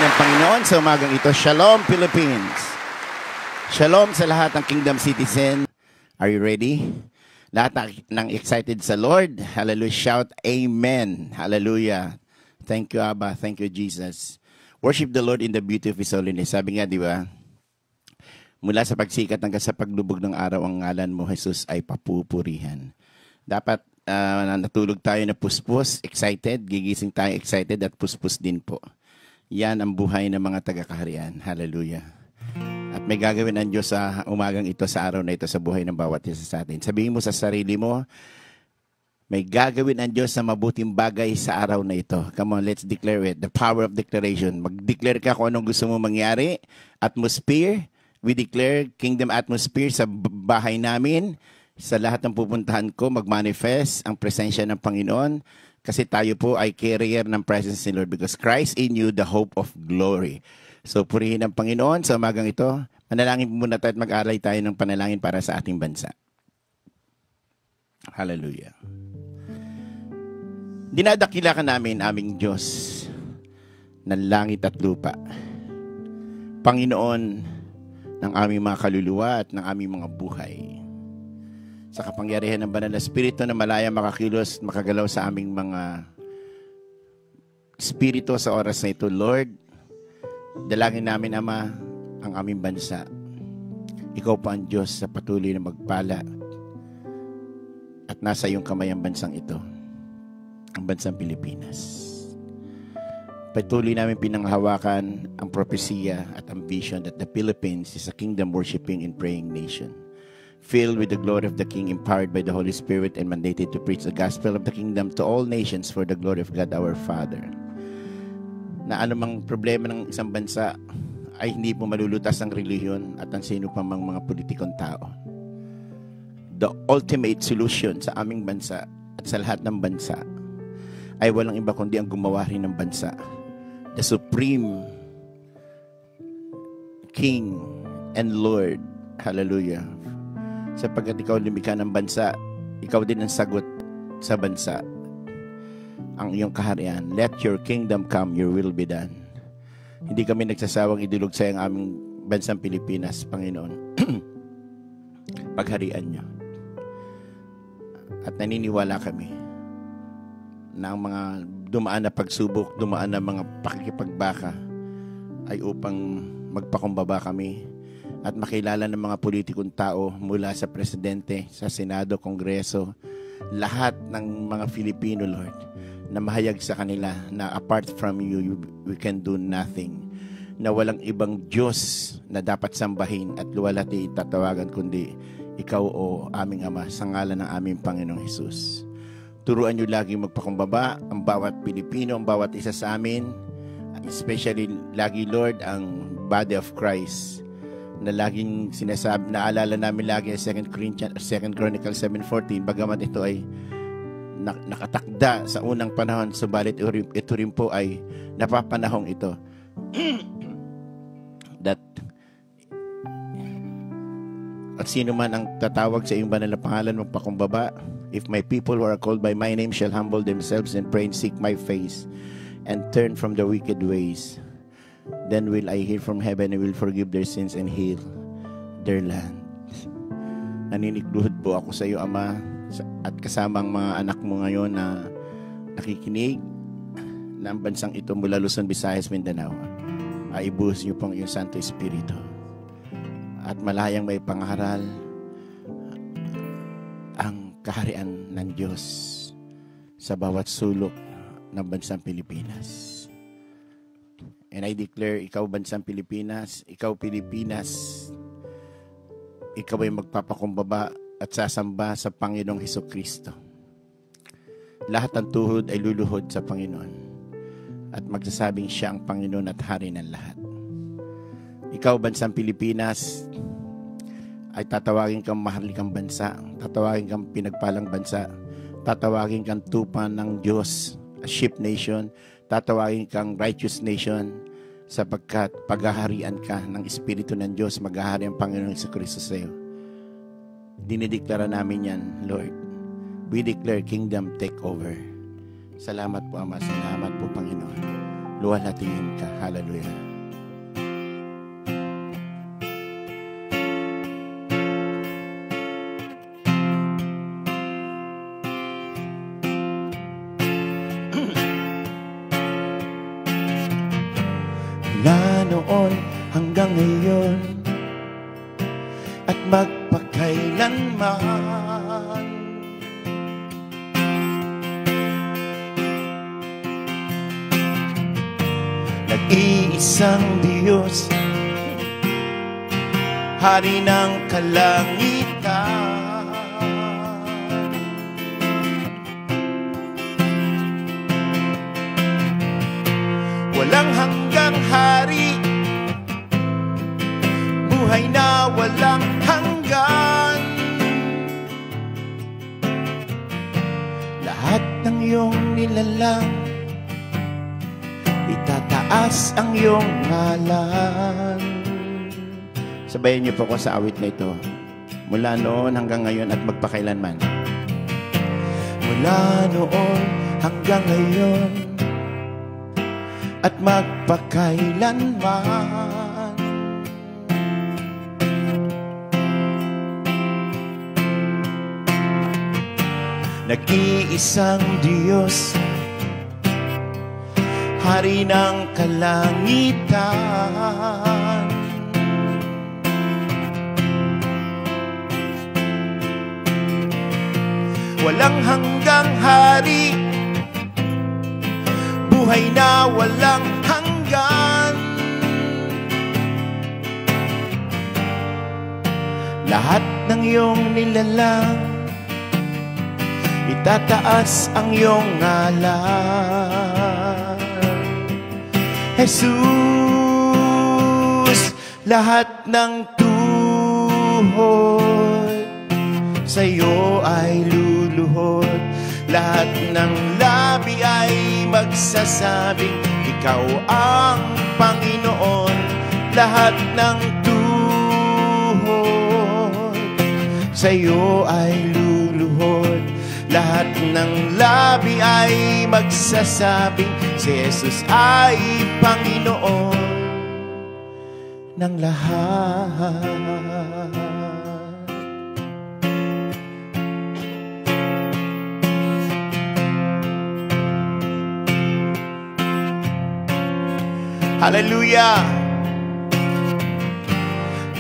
ng Panginoon sa umagang ito. Shalom, Philippines! Shalom sa lahat ng Kingdom citizen. Are you ready? Lahat ng excited sa Lord. Hallelujah. Shout, Amen. Hallelujah. Thank you, Abba. Thank you, Jesus. Worship the Lord in the beauty of His holiness. Sabi nga, di ba? Mula sa pagsikat hanggang sa paglubog ng araw, ang ngalan mo, Jesus, ay papupurihan. Dapat natulog tayo na puspos, excited, gigising tayo excited at puspos din po. Yan ang buhay ng mga taga-kaharian. Hallelujah. At may gagawin ang Diyos sa umagang ito, sa araw na ito, sa buhay ng bawat isa sa atin. Sabihin mo sa sarili mo, may gagawin ang Diyos sa mabuting bagay sa araw na ito. Come on, let's declare it. The power of declaration. Mag-declare ka kung anong gusto mo mangyari. Atmosphere. We declare kingdom atmosphere sa bahay namin. Sa lahat ng pupuntahan ko, mag-manifest ang presensya ng Panginoon. Kasi tayo po ay carrier ng presence ni Lord because Christ in you, the hope of glory. So, purihin ang Panginoon sa umagang ito. Manalangin muna tayo at mag-aral tayo ng panalangin para sa ating bansa. Hallelujah. Dinadakila ka namin, aming Diyos, ng langit at lupa. Panginoon ng aming mga kaluluwa at ng aming mga buhay. Sa kapangyarihan ng Banal na Espiritu na malaya makakilos, makagalaw sa aming mga espiritu sa oras na ito, Lord, dalangin namin, Ama, ang aming bansa. Ikaw pa ang Diyos sa patuloy na magpala at nasa iyong kamay ang bansang ito, ang bansang Pilipinas. Patuloy namin pinanghawakan ang propesya at ang vision that the Philippines is a kingdom worshiping and praying nation. Filled with the glory of the King, empowered by the Holy Spirit, and mandated to preach the gospel of the kingdom to all nations for the glory of God our Father. Na anumang problema ng isang bansa ay hindi po malulutas ang relihiyon at ang sino pa mang mga politikong tao. The ultimate solution sa aming bansa at sa lahat ng bansa ay walang iba kundi ang gumawa rin ng bansa. The Supreme King and Lord. Hallelujah. Sapagkat ikaw lumikha ng bansa, ikaw din ang sagot sa bansa. Ang iyong kaharian. Let your kingdom come, your will be done. Hindi kami nagsasawang idulog sa ang aming bansang Pilipinas, Panginoon. Pagharian niyo. At naniniwala kami na ang mga dumaan na pagsubok, dumaan na mga pakikipagbaka ay upang magpakumbaba kami at makilala ng mga politikong tao mula sa presidente, sa Senado, Kongreso, lahat ng mga Filipino, Lord, na mahayag sa kanila na apart from you, we can do nothing. Na walang ibang Diyos na dapat sambahin at luwalhati tatawagan kundi ikaw o aming Ama sa ngalan ng aming Panginoong Hesus. Turuan niyo lagi magpakumbaba ang bawat Pilipino, ang bawat isa sa amin, especially lagi, Lord, ang body of Christ na laging sinasabi, naalala namin lagi ang 2 Chronicles 7:14, bagamat ito ay nakatakda sa unang panahon, subalit ito rin po ay napapanahong ito. That at sino man ang tatawag sa iyong banal na pangalan, magpakumbaba. If my people who are called by my name shall humble themselves and pray and seek my face and turn from their wicked ways, then will I hear from heaven and will forgive their sins and heal their land. Naninikluhod po ako sa iyo, Ama, at kasama ang mga anak mo ngayon na nakikinig na ang bansang ito mula Luzon, Visayas, Mindanao ay ibuhos niyo pong iyong Santo Espiritu at malayang may pangaral ang kaharian ng Diyos sa bawat sulok ng bansang Pilipinas. And I declare, ikaw bansang Pilipinas, ikaw Pilipinas, ikaw ay magpapakumbaba at sasamba sa Panginoong Hesukristo. Lahat ng tuhod ay luluhod sa Panginoon at magsasabing siya ang Panginoon at Hari ng lahat. Ikaw bansang Pilipinas ay tatawagin kang mahalikang bansa, tatawagin kang pinagpalang bansa, tatawagin kang tupa ng Diyos, a sheep nation, tatawagin kang righteous nation, sapagkat paghaharian ka ng Espiritu ng Diyos, maghahari ang Panginoong Jesucristo sa iyo. Dinideklara namin yan, Lord. We declare kingdom take over. Salamat po, Ama. Salamat po, Panginoon. luwalhatiin ka. Hallelujah. Mula noon hanggang ngayon at magpakailanman, nag-iisang Diyos, Hari ng kalangitan, walang hanggang hari, buhay na walang hanggan. Lahat ng iyong nilalang, itataas ang iyong ngalan. Sabayan niyo po ko sa awit na ito. Mula noon hanggang ngayon at magpakailanman. Mula noon hanggang ngayon at magpakailanman, nag-iisang Diyos, Hari ng kalangitan, walang hanggang hari, buhay na walang hanggan. Lahat ng iyong nilalang, itataas ang iyong ngalan. Jesus, lahat ng tuhod sa iyo ay luluhod. Lahat ng labi ay magsasabing ikaw ang Panginoon. Lahat ng tuhod sa iyo ay luluhod. Lahat ng labi ay magsasabing si Jesus ay Panginoon ng lahat. Hallelujah!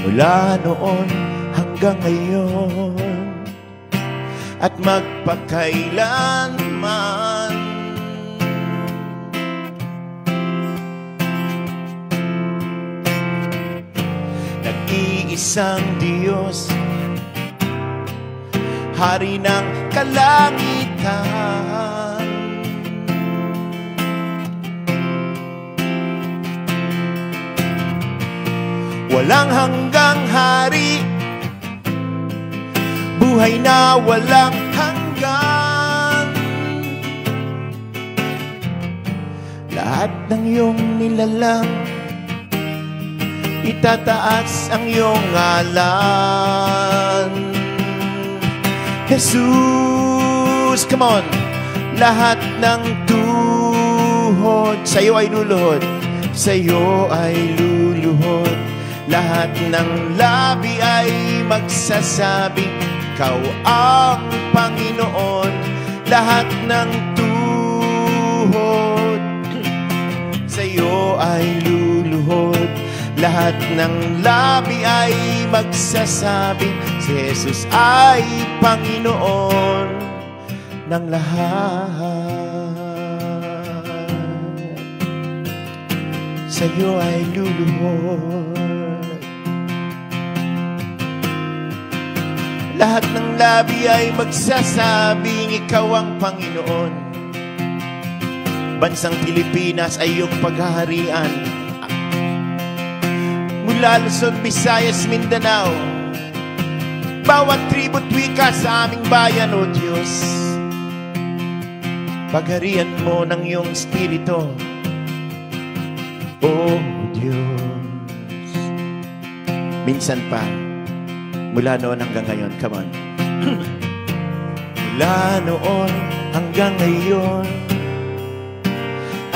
Mula noon hanggang ngayon at magpakailanman, nag-iisang Diyos, Hari ng kalangitan, walang hanggang hari, buhay na walang hanggan. Lahat ng iyong nilalang, itataas ang iyong ngalan. Jesus, come on. Lahat ng tuhod sa iyo ay luluhod, sa iyo ay luluhod. Lahat ng labi ay magsasabing ikaw ang Panginoon. Lahat ng tuhod sa iyo ay luluhod. Lahat ng labi ay magsasabing si Jesus ay Panginoon ng lahat. Sa iyo ay luluhod. Lahat ng labi ay magsasabing ikaw ang Panginoon. Bansang Pilipinas ay iyong paghaharian. Mula Luzon, Visayas, Mindanao, bawat tribu't wika sa aming bayan, O Diyos, pagharian mo ng iyong Espiritu, O Diyos. Minsan pa, mula noon hanggang ngayon, come on. Mula noon hanggang ngayon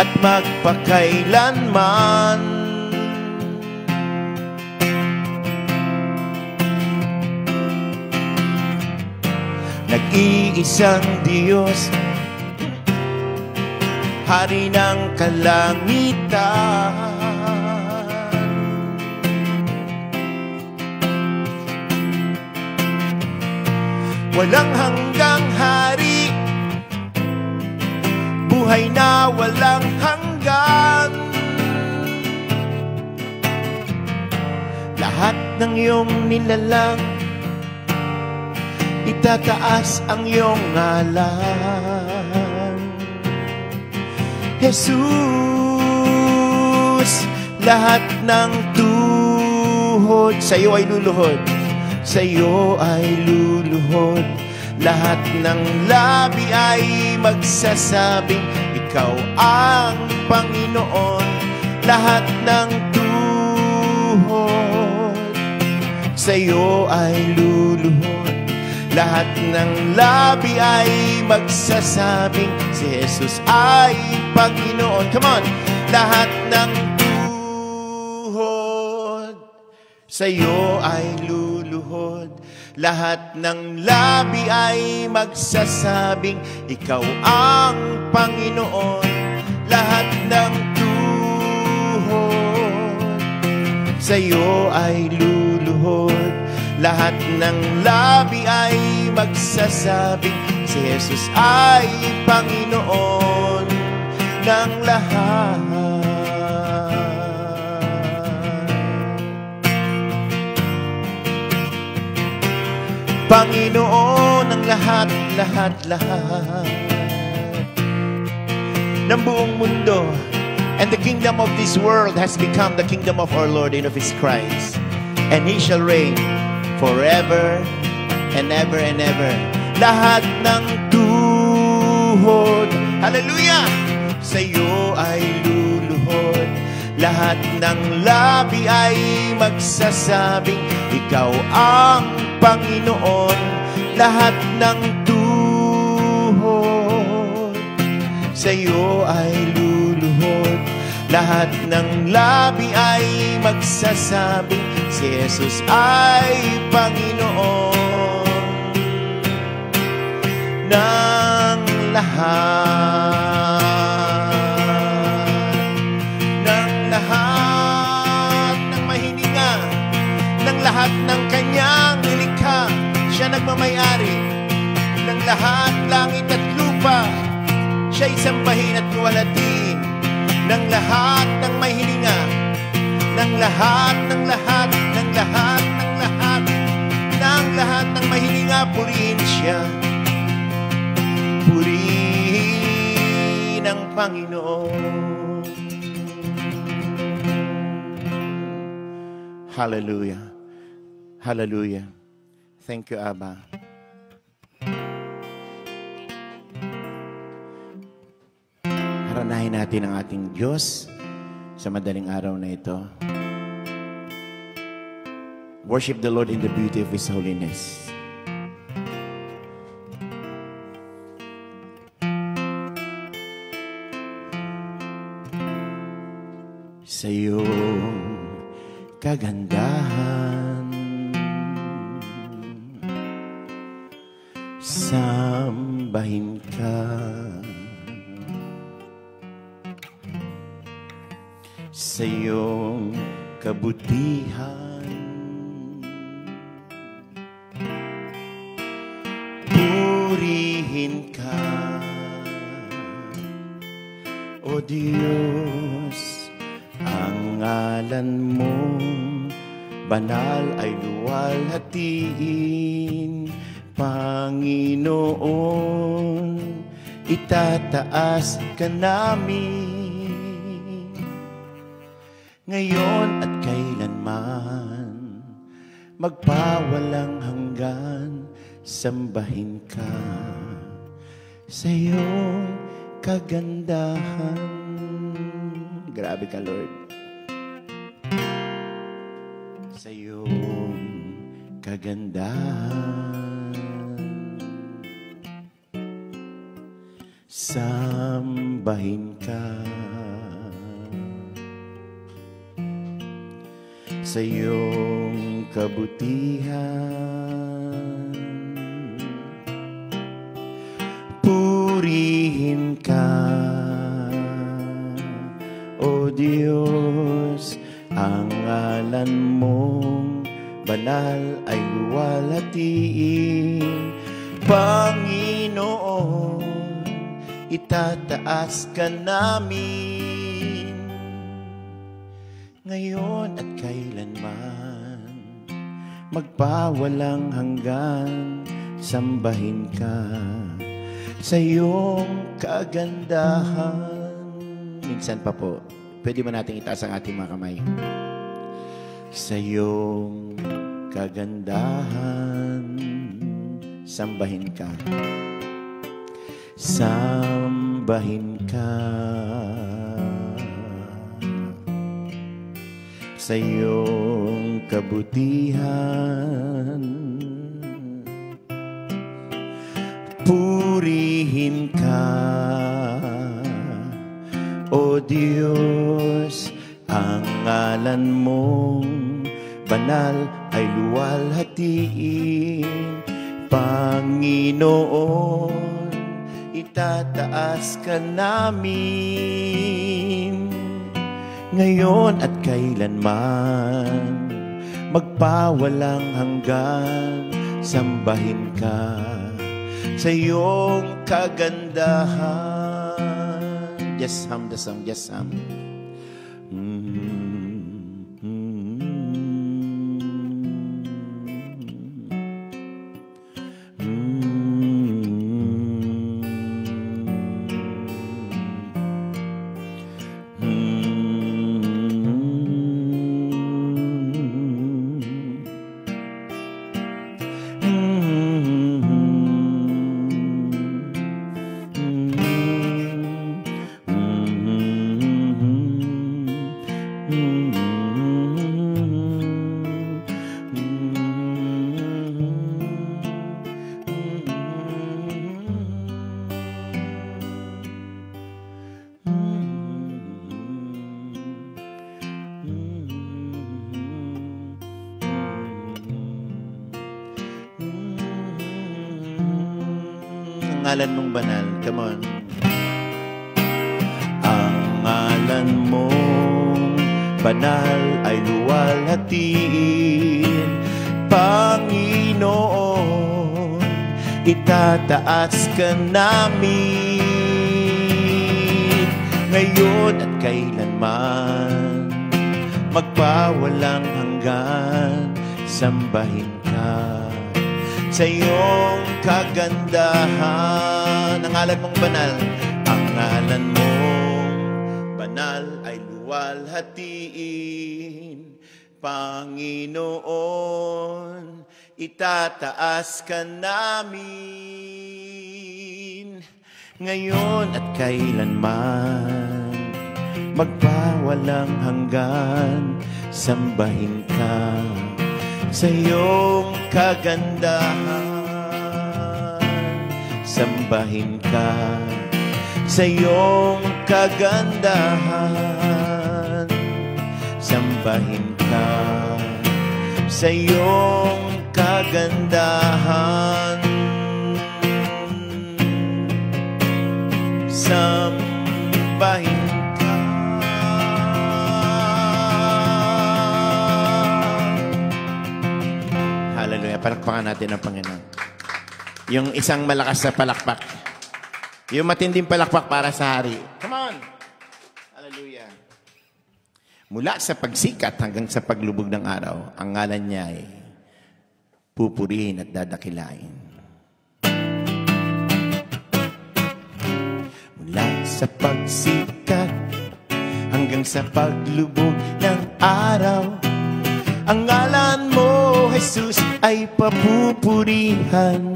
at magpakailanman. Nag-iisang Diyos, Hari ng kalangitan. Walang hanggang hari, buhay na walang hanggan. Lahat ng iyong nilalang, itataas ang iyong ngalan. Jesus, lahat ng tuhod sa iyo ay luluhod, sa iyo ay luluhod. Lahat ng labi ay magsasabing ikaw ang Panginoon. Lahat ng tuhod sa iyo ay luluhod. Lahat ng labi ay magsasabing si Jesus ay Panginoon. Come on! Lahat ng tuhod sa iyo ay luluhod. Lahat ng labi ay magsasabing ikaw ang Panginoon. Lahat ng tuhod sa iyo ay luluhod. Lahat ng labi ay magsasabing si Jesus ay Panginoon ng lahat. Panginoon ng lahat, lahat, lahat ng buong mundo. And the kingdom of this world has become the kingdom of our Lord and of His Christ. And He shall reign forever and ever and ever. Lahat ng tuhod, hallelujah, sa iyo ay luluhod. Lahat ng labi ay magsasabing ikaw ang Panginoon. Lahat ng tuhod sa iyo ay luluhod. Lahat ng labi ay magsasabing si Jesus ay Panginoon ng lahat, ng lahat ng mahininga, ng lahat ng kanyang nilikha. Siya nagmamayari ng lahat, langit at lupa. Siya'y sambahin at luwalhatiin ng lahat ng may hininga, ng lahat, ng lahat, ng lahat, ng lahat, ng lahat ng may hininga. Purihin siya, purihin ang Panginoon. Hallelujah, hallelujah. Thank you, Abba. Haranahin natin ang ating Diyos sa madaling araw na ito. Worship the Lord in the beauty of His holiness. Sa iyong kagandahan, sambahin ka. Sa iyong kabutihan, purihin ka, O Diyos. Ang ngalan mo banal ay luwalhatiin, Panginoon, itataas ka namin ngayon at kailanman, magpawalang hanggan, sambahin ka sa iyong kagandahan. Grabe ka, Lord. Sa iyong kagandahan, sambahin ka. sa iyong kabutihan. Purihin ka, O Diyos, ang ngalan mong banal ay luwalhatiin. Panginoon, itataas ka namin ngayon at kailanman, magpawalang hanggan. Sambahin ka sa iyong kagandahan. Minsan pa po, pwede ba natin itaas ang ating mga kamay? Sa iyong kagandahan, sambahin ka. Sambahin ka. Sa iyong kabutihan, purihin ka, O Diyos, ang ngalan mong banal ay luwalhatiin. Panginoon, itataas ka namin ngayon at kailanman, magpawalang hanggan. Sambahin ka sa iyong kagandahan. Just hum the song, just hum. Ngalan mong banal, come on. Ang ngalan mong banal ay luwalhatiin. Panginoon, itataas ka namin ngayon at kailanman, magpawalang hanggan. Sambahin ka sa iyong kagandahan. Ang ngalan mong banal, ang ngalan mong banal ay luwalhatiin. Panginoon, itataas ka namin ngayon at kailanman, magpawalang hanggan. Sambahin ka sa iyong kagandahan. Sambahin ka sa iyong kagandahan. Sambahin ka sa iyong kagandahan. Sambahin ka. Hallelujah. Palakpakan natin ang Panginoon. Yung isang malakas na palakpak. Yung matinding palakpak para sa hari. Come on! Hallelujah. Mula sa pagsikat hanggang sa paglubog ng araw, ang ngalan niya ay pupurihin at dadakilain. Mula sa pagsikat hanggang sa paglubog ng araw, ang ngalan mo, Jesus, ay papupurihan.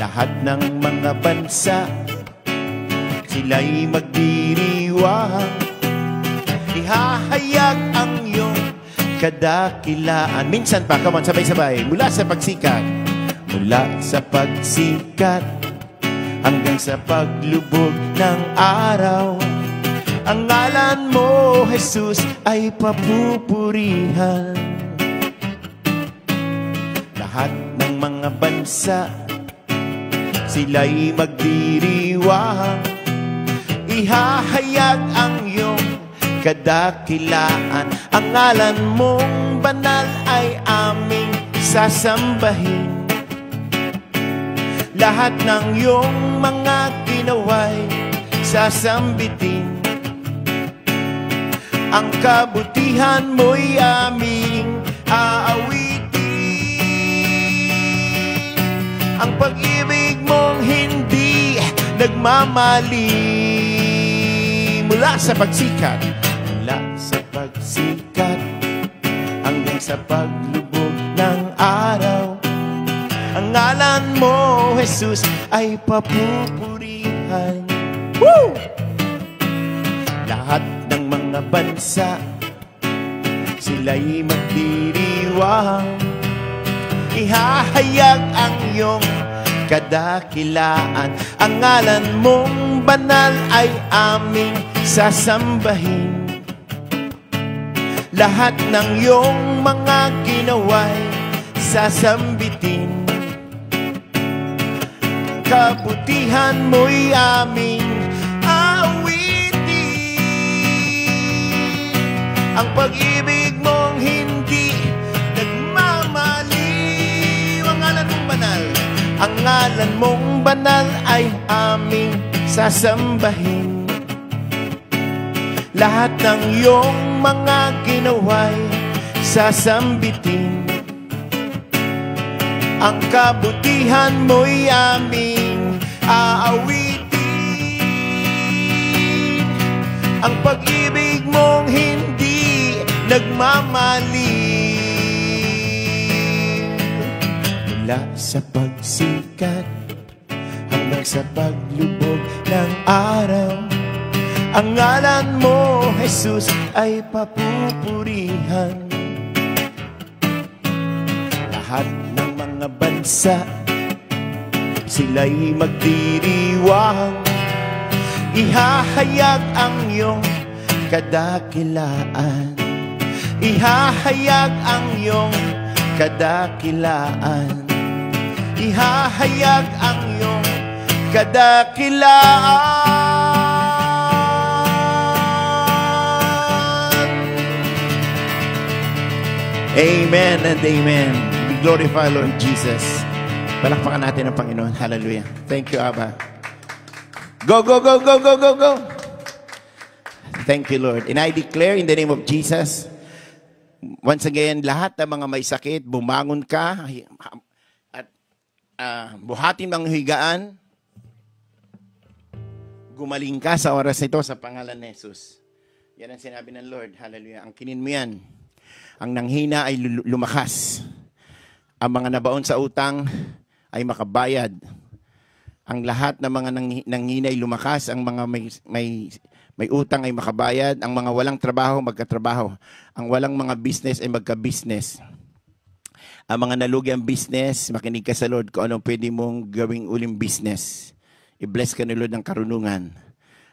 Lahat ng mga bansa, sila'y magdiriwang. Ihahayag ang iyong kadakilaan. Minsan pa, come on, sabay-sabay. Mula sa pagsikat hanggang sa paglubog ng araw, Ang ngalan mo, Jesus, ay papupurihan. Lahat ng mga bansa, sila'y magdiriwang. Ihahayag ang iyong kadakilaan. Ang ngalan mong banal ay aming sasambahin. Lahat ng iyong mga ginawa'y sasambitin. Ang kabutihan mo'y aming aawitin. Ang pag-ibig mong hindi nagmamali. Mula sa pagsikat hanggang sa paglubog ng araw, ang ngalan mo, Jesus, ay papupurihan. Woo! Lahat ng mga bansa, sila'y magdiriwang. Ihahayag ang iyong kadakilaan. Ang ngalan mong banal ay aming sasambahin. Lahat ng iyong mga ginawa'y sasambitin. Kabutihan mo'y aming awitin. Ang pag-ibig mong hindi nagmamaliw. Ang ngalan mong banal, ang ngalan mong banal ay aming sasambahin. Lahat ng iyong mga ginawa'y sasambitin. Ang kabutihan mo'y aming aawitin. Ang pag-ibig mong hindi nagmamaliw. Mula sa pagsikat hanggang sa paglubog ng araw, ang ngalan mo, Jesus, ay papupurihan. Lahat ng mga bansa, sila'y magdiriwang. Ihahayag ang iyong kadakilaan. Ihahayag ang iyong kadakilaan. Ihahayag ang iyong kadakilaan. Amen and amen. We glorify Lord Jesus. Palakpakan natin ang Panginoon. Hallelujah. Thank you, Abba. Go, go, go, go, go, go, go. Thank you, Lord. And I declare in the name of Jesus, once again, lahat ng mga may sakit, bumangon ka at buhatin ang higaan. Gumaling ka sa oras nito sa pangalan ni Jesus. Yan ang sinabi ng Lord. Hallelujah. Ang kinin mo yan. Ang nanghina ay lumakas. Ang mga nabaon sa utang ay makabayad. Ang lahat ng mga nanghina ay lumakas. Ang mga may utang ay makabayad. Ang mga walang trabaho, magkatrabaho. Ang walang mga business ay magka-business. Ang mga nalugi ang business, makinig ka sa Lord kung anong pwede mong gawing uling business. I-bless ka ni Lord ng karunungan.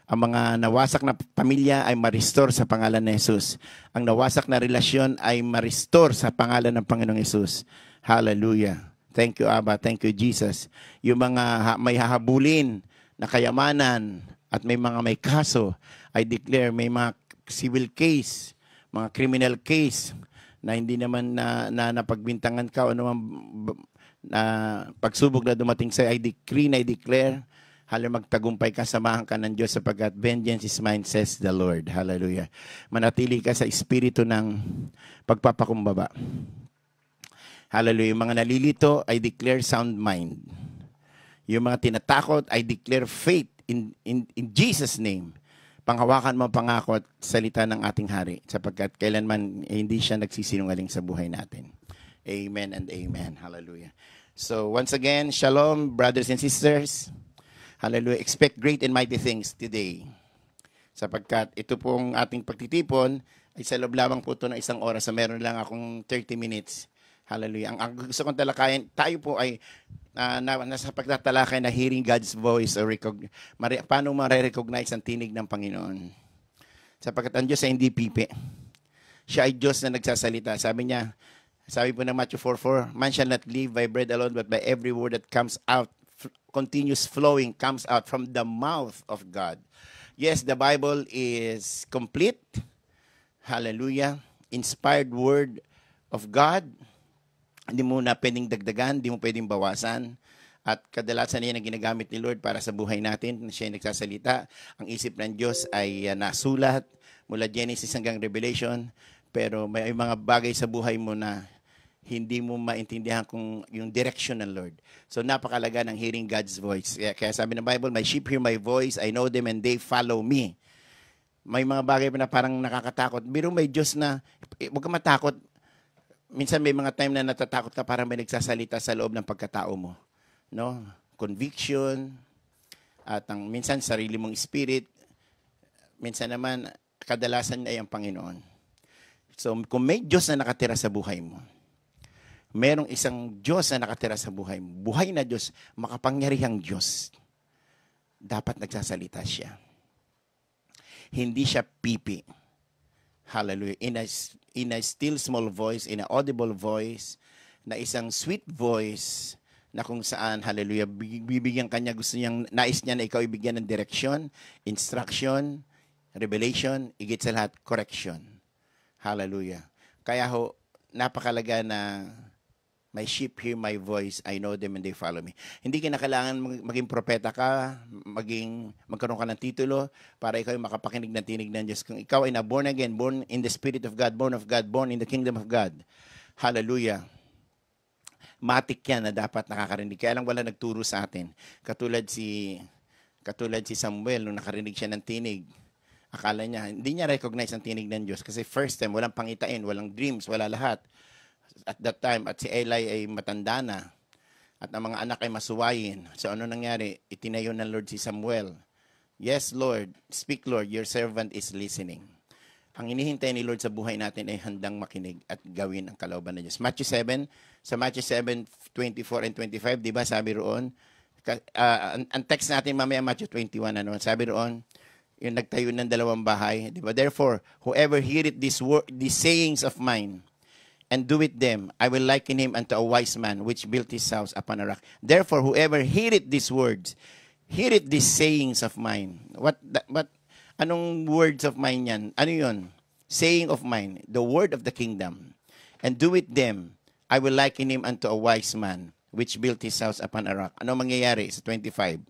Ang mga nawasak na pamilya ay ma-restore sa pangalan ni Jesus. Ang nawasak na relasyon ay ma-restore sa pangalan ng Panginoong Jesus. Hallelujah. Thank you, Abba. Thank you, Jesus. Yung mga may hahabulin na kayamanan at may mga may kaso, I declare may mga civil case, mga criminal case na hindi naman na napagbintangan ka o naman na pagsubok na dumating sa'yo, I decree na I declare, hallelujah, magtagumpay ka, samahan ka ng Diyos sapagkat vengeance is mine, says the Lord. Hallelujah. Manatili ka sa espiritu ng pagpapakumbaba. Hallelujah. Yung mga nalilito, I declare sound mind. Yung mga tinatakot, I declare faith in Jesus' name. Panghawakan mo ang pangako at salita ng ating hari sapagkat kailanman hindi siya nagsisinungaling sa buhay natin. Amen and amen. Hallelujah. So once again, shalom, brothers and sisters. Hallelujah. Expect great and mighty things today. Sapagkat ito pong ating pagtitipon ay sa loob lamang po ito ng 1 oras. So meron lang akong 30 minutes. Hallelujah. Ang gusto kong talakayan, tayo po ay nasa pagtatalakay na hearing God's voice or paano ma-recognize ang tinig ng Panginoon. Sapagkat ang Diyos ay hindi pipi. Siya ay Diyos na nagsasalita. Sabi po ng Matthew 4:4, man shall not live by bread alone, but by every word that comes out, continuous flowing, comes out from the mouth of God. Yes, the Bible is complete. Hallelujah. Inspired word of God. Hindi mo na pwedeng dagdagan, hindi mo pwedeng bawasan. At kadalasan yan ang ginagamit ni Lord para sa buhay natin. Siya ay nagsasalita. Ang isip ng Diyos ay nasulat mula Genesis hanggang Revelation. Pero may mga bagay sa buhay mo na hindi mo maintindihan kung yung direction ng Lord. So napakalaga ng hearing God's voice. Kaya sabi ng Bible, my sheep hear my voice, I know them and they follow me. May mga bagay pa na parang nakakatakot. Pero may Diyos na, huwag ka matakot. Minsan may mga time na natatakot ka parang may nagsasalita sa loob ng pagkatao mo. No? Conviction, at minsan sarili mong spirit, minsan naman kadalasan ay ang Panginoon. So kung may Diyos na nakatira sa buhay mo, merong isang Diyos na nakatira sa buhay mo, buhay na Diyos, makapangyarihang Diyos, dapat nagsasalita siya. Hindi siya pipi. Hallelujah. In a still small voice, in an audible voice, na isang sweet voice, na kung saan, hallelujah, bibigyan kanya, gusto niyang, nais niya na ikaw ibigyan ng direction, instruction, revelation, igit sa lahat, correction. Hallelujah. Kaya ho, napakalaga na my sheep hear my voice, I know them and they follow me. Hindi kailangan maging propeta ka, magkaroon ka ng titulo para ikaw ay makapakinig ng tinig ng Diyos. Kung ikaw ay na born again, born in the Spirit of God, born in the kingdom of God. Hallelujah. Matik yan na dapat nakakarinig. Kaya lang wala nagturo sa atin. Katulad si Samuel, nung nakarinig siya ng tinig, akala niya, hindi niya recognize ang tinig ng Diyos. Kasi first time, walang pangitain, walang dreams, wala lahat. At that time, at si Eli ay matanda na. At ang mga anak ay masuwayin. So ano nangyari? Itinayo ng Lord si Samuel. Yes, Lord. Speak, Lord. Your servant is listening. Ang inihintay ni Lord sa buhay natin ay handang makinig at gawin ang kalooban ng Diyos. Sa Matthew 7:24 and 25, di ba sabi roon, ang text natin mamaya Matthew 21, sabi roon, yung nagtayo ng dalawang bahay, di ba? Therefore, whoever heareth these sayings of mine, and do with them, I will liken him unto a wise man which built his house upon a rock. Therefore, whoever heareth these words, heareth these sayings of mine. Anong words of mine yan? Ano yun? Saying of mine, the word of the kingdom. And do with them, I will liken him unto a wise man which built his house upon a rock. Ano mangyayari sa 25?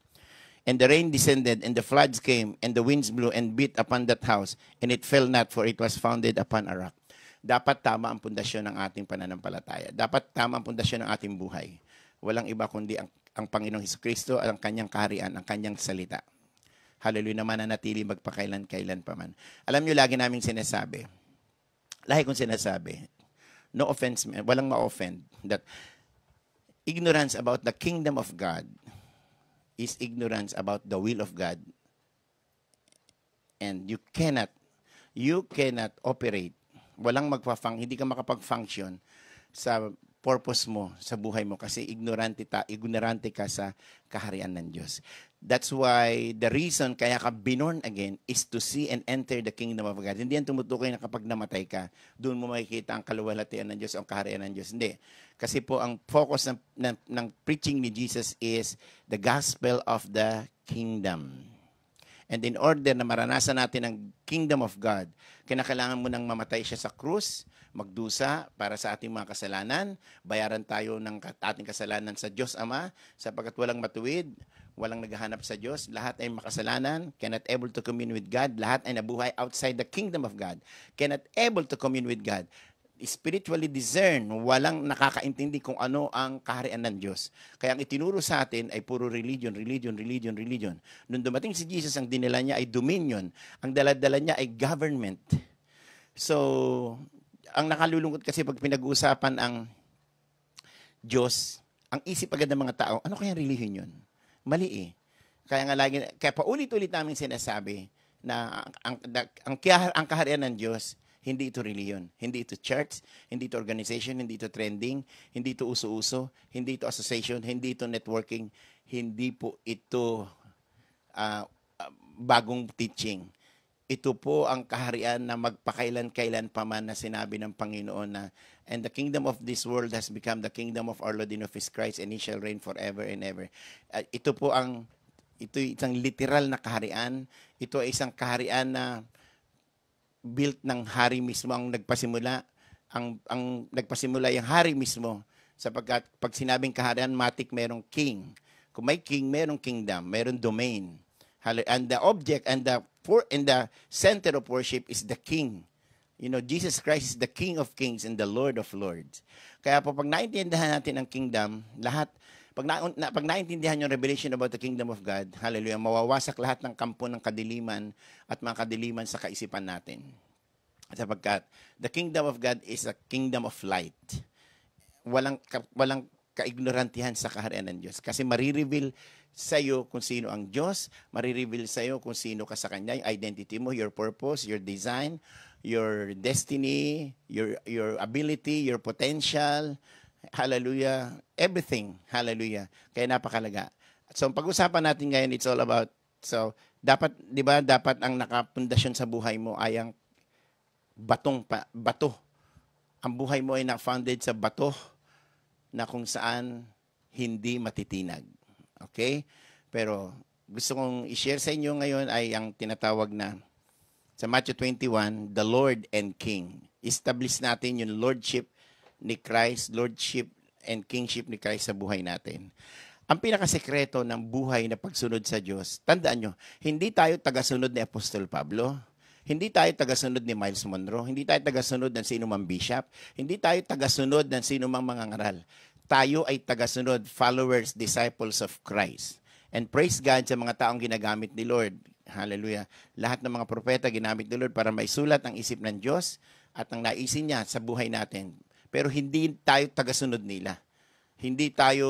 And the rain descended, and the floods came, and the winds blew and beat upon that house, and it fell not, for it was founded upon a rock. Dapat tama ang pundasyon ng ating pananampalataya. Dapat tama ang pundasyon ng ating buhay. Walang iba kundi ang Panginoong Hesukristo, ang kanyang kaharian, ang kanyang salita. Hallelujah, naman nanatili magpakailan-kailan pa man. Alam nyo, lagi naming sinasabi, no offense, walang ma-offend, that ignorance about the kingdom of God is ignorance about the will of God. And you cannot operate. Hindi ka makapag-function sa purpose mo, sa buhay mo, kasi ignorante ka sa kaharian ng Diyos. That's why the reason kaya ka binorn again is to see and enter the kingdom of God. Hindi yan tumutukoy na kapag namatay ka, doon mo makikita ang kaluwalhatian ng Diyos, ang kaharian ng Diyos. Hindi. Kasi po ang focus ng preaching ni Jesus is the gospel of the kingdom. And in order na maranasan natin ang kingdom of God, kinakailangan mo nang mamatay siya sa krus, magdusa para sa ating mga kasalanan, bayaran tayo ng ating kasalanan sa Diyos Ama, sapagkat walang matuwid, walang naghahanap sa Diyos, lahat ay makasalanan, cannot able to commune with God, lahat ay nabuhay outside the kingdom of God, cannot able to commune with God. Spiritually discern, walang nakakaintindi kung ano ang kaharian ng Diyos. Kaya ang itinuro sa atin ay puro religion. Nung dumating si Jesus, ang dinala niya ay dominion. Ang daladala niya ay government. So, ang nakalulungkot kasi pag pinag-uusapan ang Diyos, ang isip agad ng mga tao, ano kaya religion yun? Mali eh. Kaya paulit-ulit namin sinasabi na ang kaharian ng Diyos, hindi ito reliyon, hindi ito church, hindi ito organization, hindi ito trending, hindi ito uso-uso, hindi ito association, hindi ito networking, hindi po ito bagong teaching. ito po ang kaharian na magpakailan-kailan pa man na sinabi ng Panginoon na, and the kingdom of this world has become the kingdom of our Lord and of His Christ, and He shall reign forever and ever. Ito isang literal na kaharian. Ito ay isang kaharian na built ng hari mismo ang nagpasimula. Ang nagpasimula yung hari mismo. Sapagkat pag sinabing kaharian, matik merong king. Kung may king, merong kingdom, merong domain. And the object and the center of worship is the King. You know, Jesus Christ is the King of Kings and the Lord of Lords. Kaya po, pag naintindihan natin ang kingdom, pag naintindihan yung revelation about the kingdom of God, hallelujah, mawawasak lahat ng kampo ng kadiliman at mga kadiliman sa kaisipan natin. Sapagkat the kingdom of God is a kingdom of light. Walang kaignorantihan sa kaharian ng Diyos. Kasi marireveal sa iyo kung sino ang Diyos, marireveal sa iyo kung sino ka sa Kanya, yung identity mo, your purpose, your design, your destiny, your ability, your potential, hallelujah, everything, hallelujah. Kaya napakalaga. So, ang pag-usapan natin ngayon, it's all about, so, dapat, di ba, dapat ang nakapundasyon sa buhay mo ay ang bato. Ang buhay mo ay na-founded sa bato na kung saan hindi matitinag. Okay? Pero gusto kong i-share sa inyo ngayon ay ang tinatawag na sa Matthew 21, the Lord and King. Establish natin yung lordship ni Christ, lordship and kingship ni Christ sa buhay natin. Ang pinakasekreto ng buhay na pagsunod sa Diyos, tandaan nyo, hindi tayo tagasunod ni Apostol Pablo, hindi tayo tagasunod ni Miles Monroe, hindi tayo tagasunod ng sino mang bishop, hindi tayo tagasunod ng sino mang mga ngaral. Tayo ay tagasunod, followers, disciples of Christ. And praise God sa mga taong ginagamit ni Lord. Hallelujah. Lahat ng mga propeta ginamit ni Lord para maisulat ang isip ng Diyos at ang naisin niya sa buhay natin. Pero hindi tayo tagasunod nila. Hindi tayo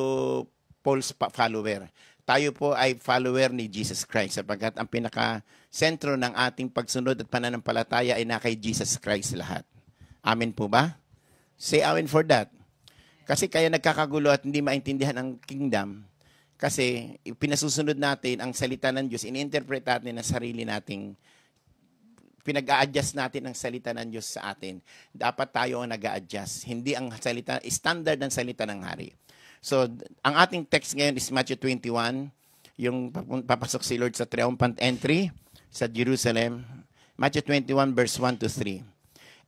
false follower. Tayo po ay follower ni Jesus Christ sapagkat ang pinaka-sentro ng ating pagsunod at pananampalataya ay na kay Jesus Christ lahat. Amen po ba? Say amen for that. Kasi kaya nagkakagulo at hindi maintindihan ang kingdom kasi pinasusunod natin ang salita ng Diyos, in-interpret natin ang sarili nating, pinag-a-adjust natin ang salita ng Diyos sa atin. Dapat tayo ang nag-a-adjust, hindi ang salita, standard ng salita ng hari. So, ang ating text ngayon is Matthew 21, yung papasok si Lord sa triumphant entry sa Jerusalem. Matthew 21 verse 1 to 3.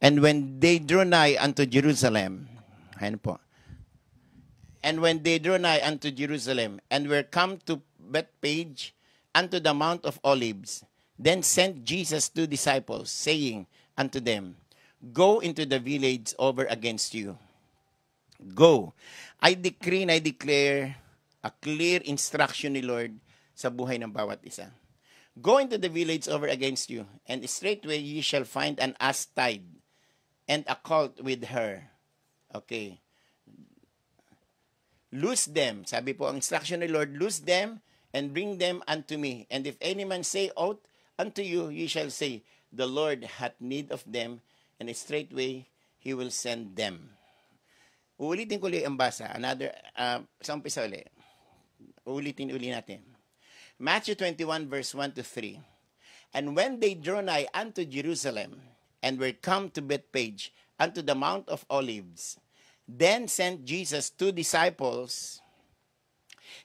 And when they drew nigh unto Jerusalem, ayan po, and when they drew nigh unto Jerusalem, and were come to Bethphage, unto the Mount of Olives, then sent Jesus 2 disciples, saying unto them, Go into the village over against you. Go. I decree and I declare a clear instruction ni Lord sa buhay ng bawat isa. Go into the village over against you, and straightway ye shall find an ass tied, and a colt with her. Okay. Loose them. Sabi po ang instruction ni Lord, loose them and bring them unto me. And if any man say aught unto you, ye shall say, the Lord hath need of them, and straightway He will send them. Uulitin ko ulit ang basa. Sa umpisa ulit. Uulitin natin. Matthew 21 verse 1 to 3. And when they drew nigh unto Jerusalem, and were come to Bethphage, unto the Mount of Olives, then sent Jesus 2 disciples,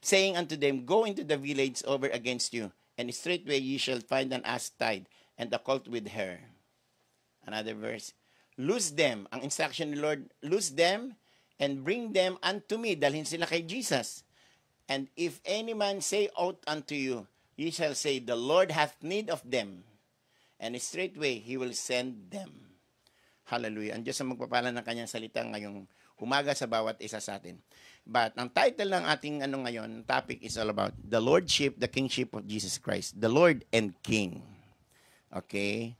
saying unto them, Go into the village over against you, and straightway ye shall find an ass tied, and a colt with her. Another verse. Loose them. Ang instruction ni Lord, loose them, and bring them unto me. Dalhin sila kay Jesus. And if any man say aught unto you, ye shall say, The Lord hath need of them, and straightway He will send them. Hallelujah. Ang Diyos ang magpapala ng kanyang salita ngayong umaga sa bawat isa sa atin. But ang title ng ating ngayon, topic is all about the Lordship, the Kingship of Jesus Christ. The Lord and King. Okay?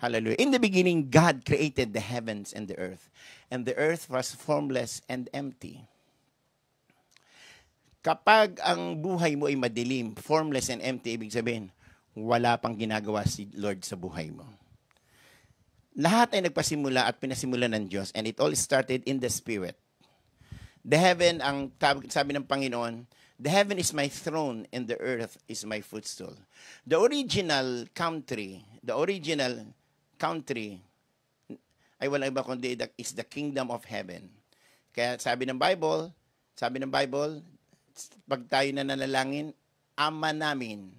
Hallelujah. In the beginning, God created the heavens and the earth. And the earth was formless and empty. Kapag ang buhay mo ay madilim, formless and empty, ibig sabihin, wala pang ginagawa si Lord sa buhay mo. Lahat ay nagpasimula at pinasimula ng Diyos, and it all started in the Spirit. The heaven, sabi ng Panginoon, the heaven is my throne and the earth is my footstool. The original country ay walang iba kundi is the kingdom of heaven. Kaya sabi ng Bible, pag tayo na nanalangin, Ama namin,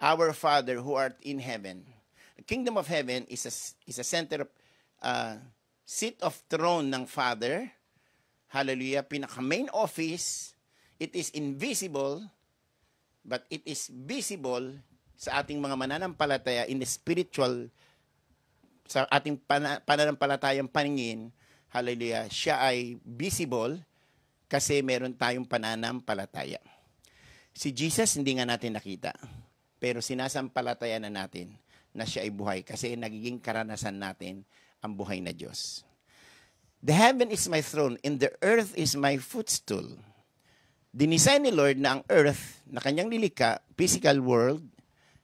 our Father who art in heaven. The kingdom of heaven is a center of seat of throne ng Father. Hallelujah. Pinaka-main office, it is invisible, but it is visible sa ating mga mananampalataya in the spiritual, sa ating pananampalatayang paningin. Hallelujah. Siya ay visible kasi meron tayong pananampalataya. Si Jesus hindi nga natin nakita, pero sinasampalataya na natin na siya ay buhay kasi nagiging karanasan natin ang buhay na Diyos. The heaven is my throne and the earth is my footstool. Dinisign ni Lord na ang earth na kanyang nilikha, physical world,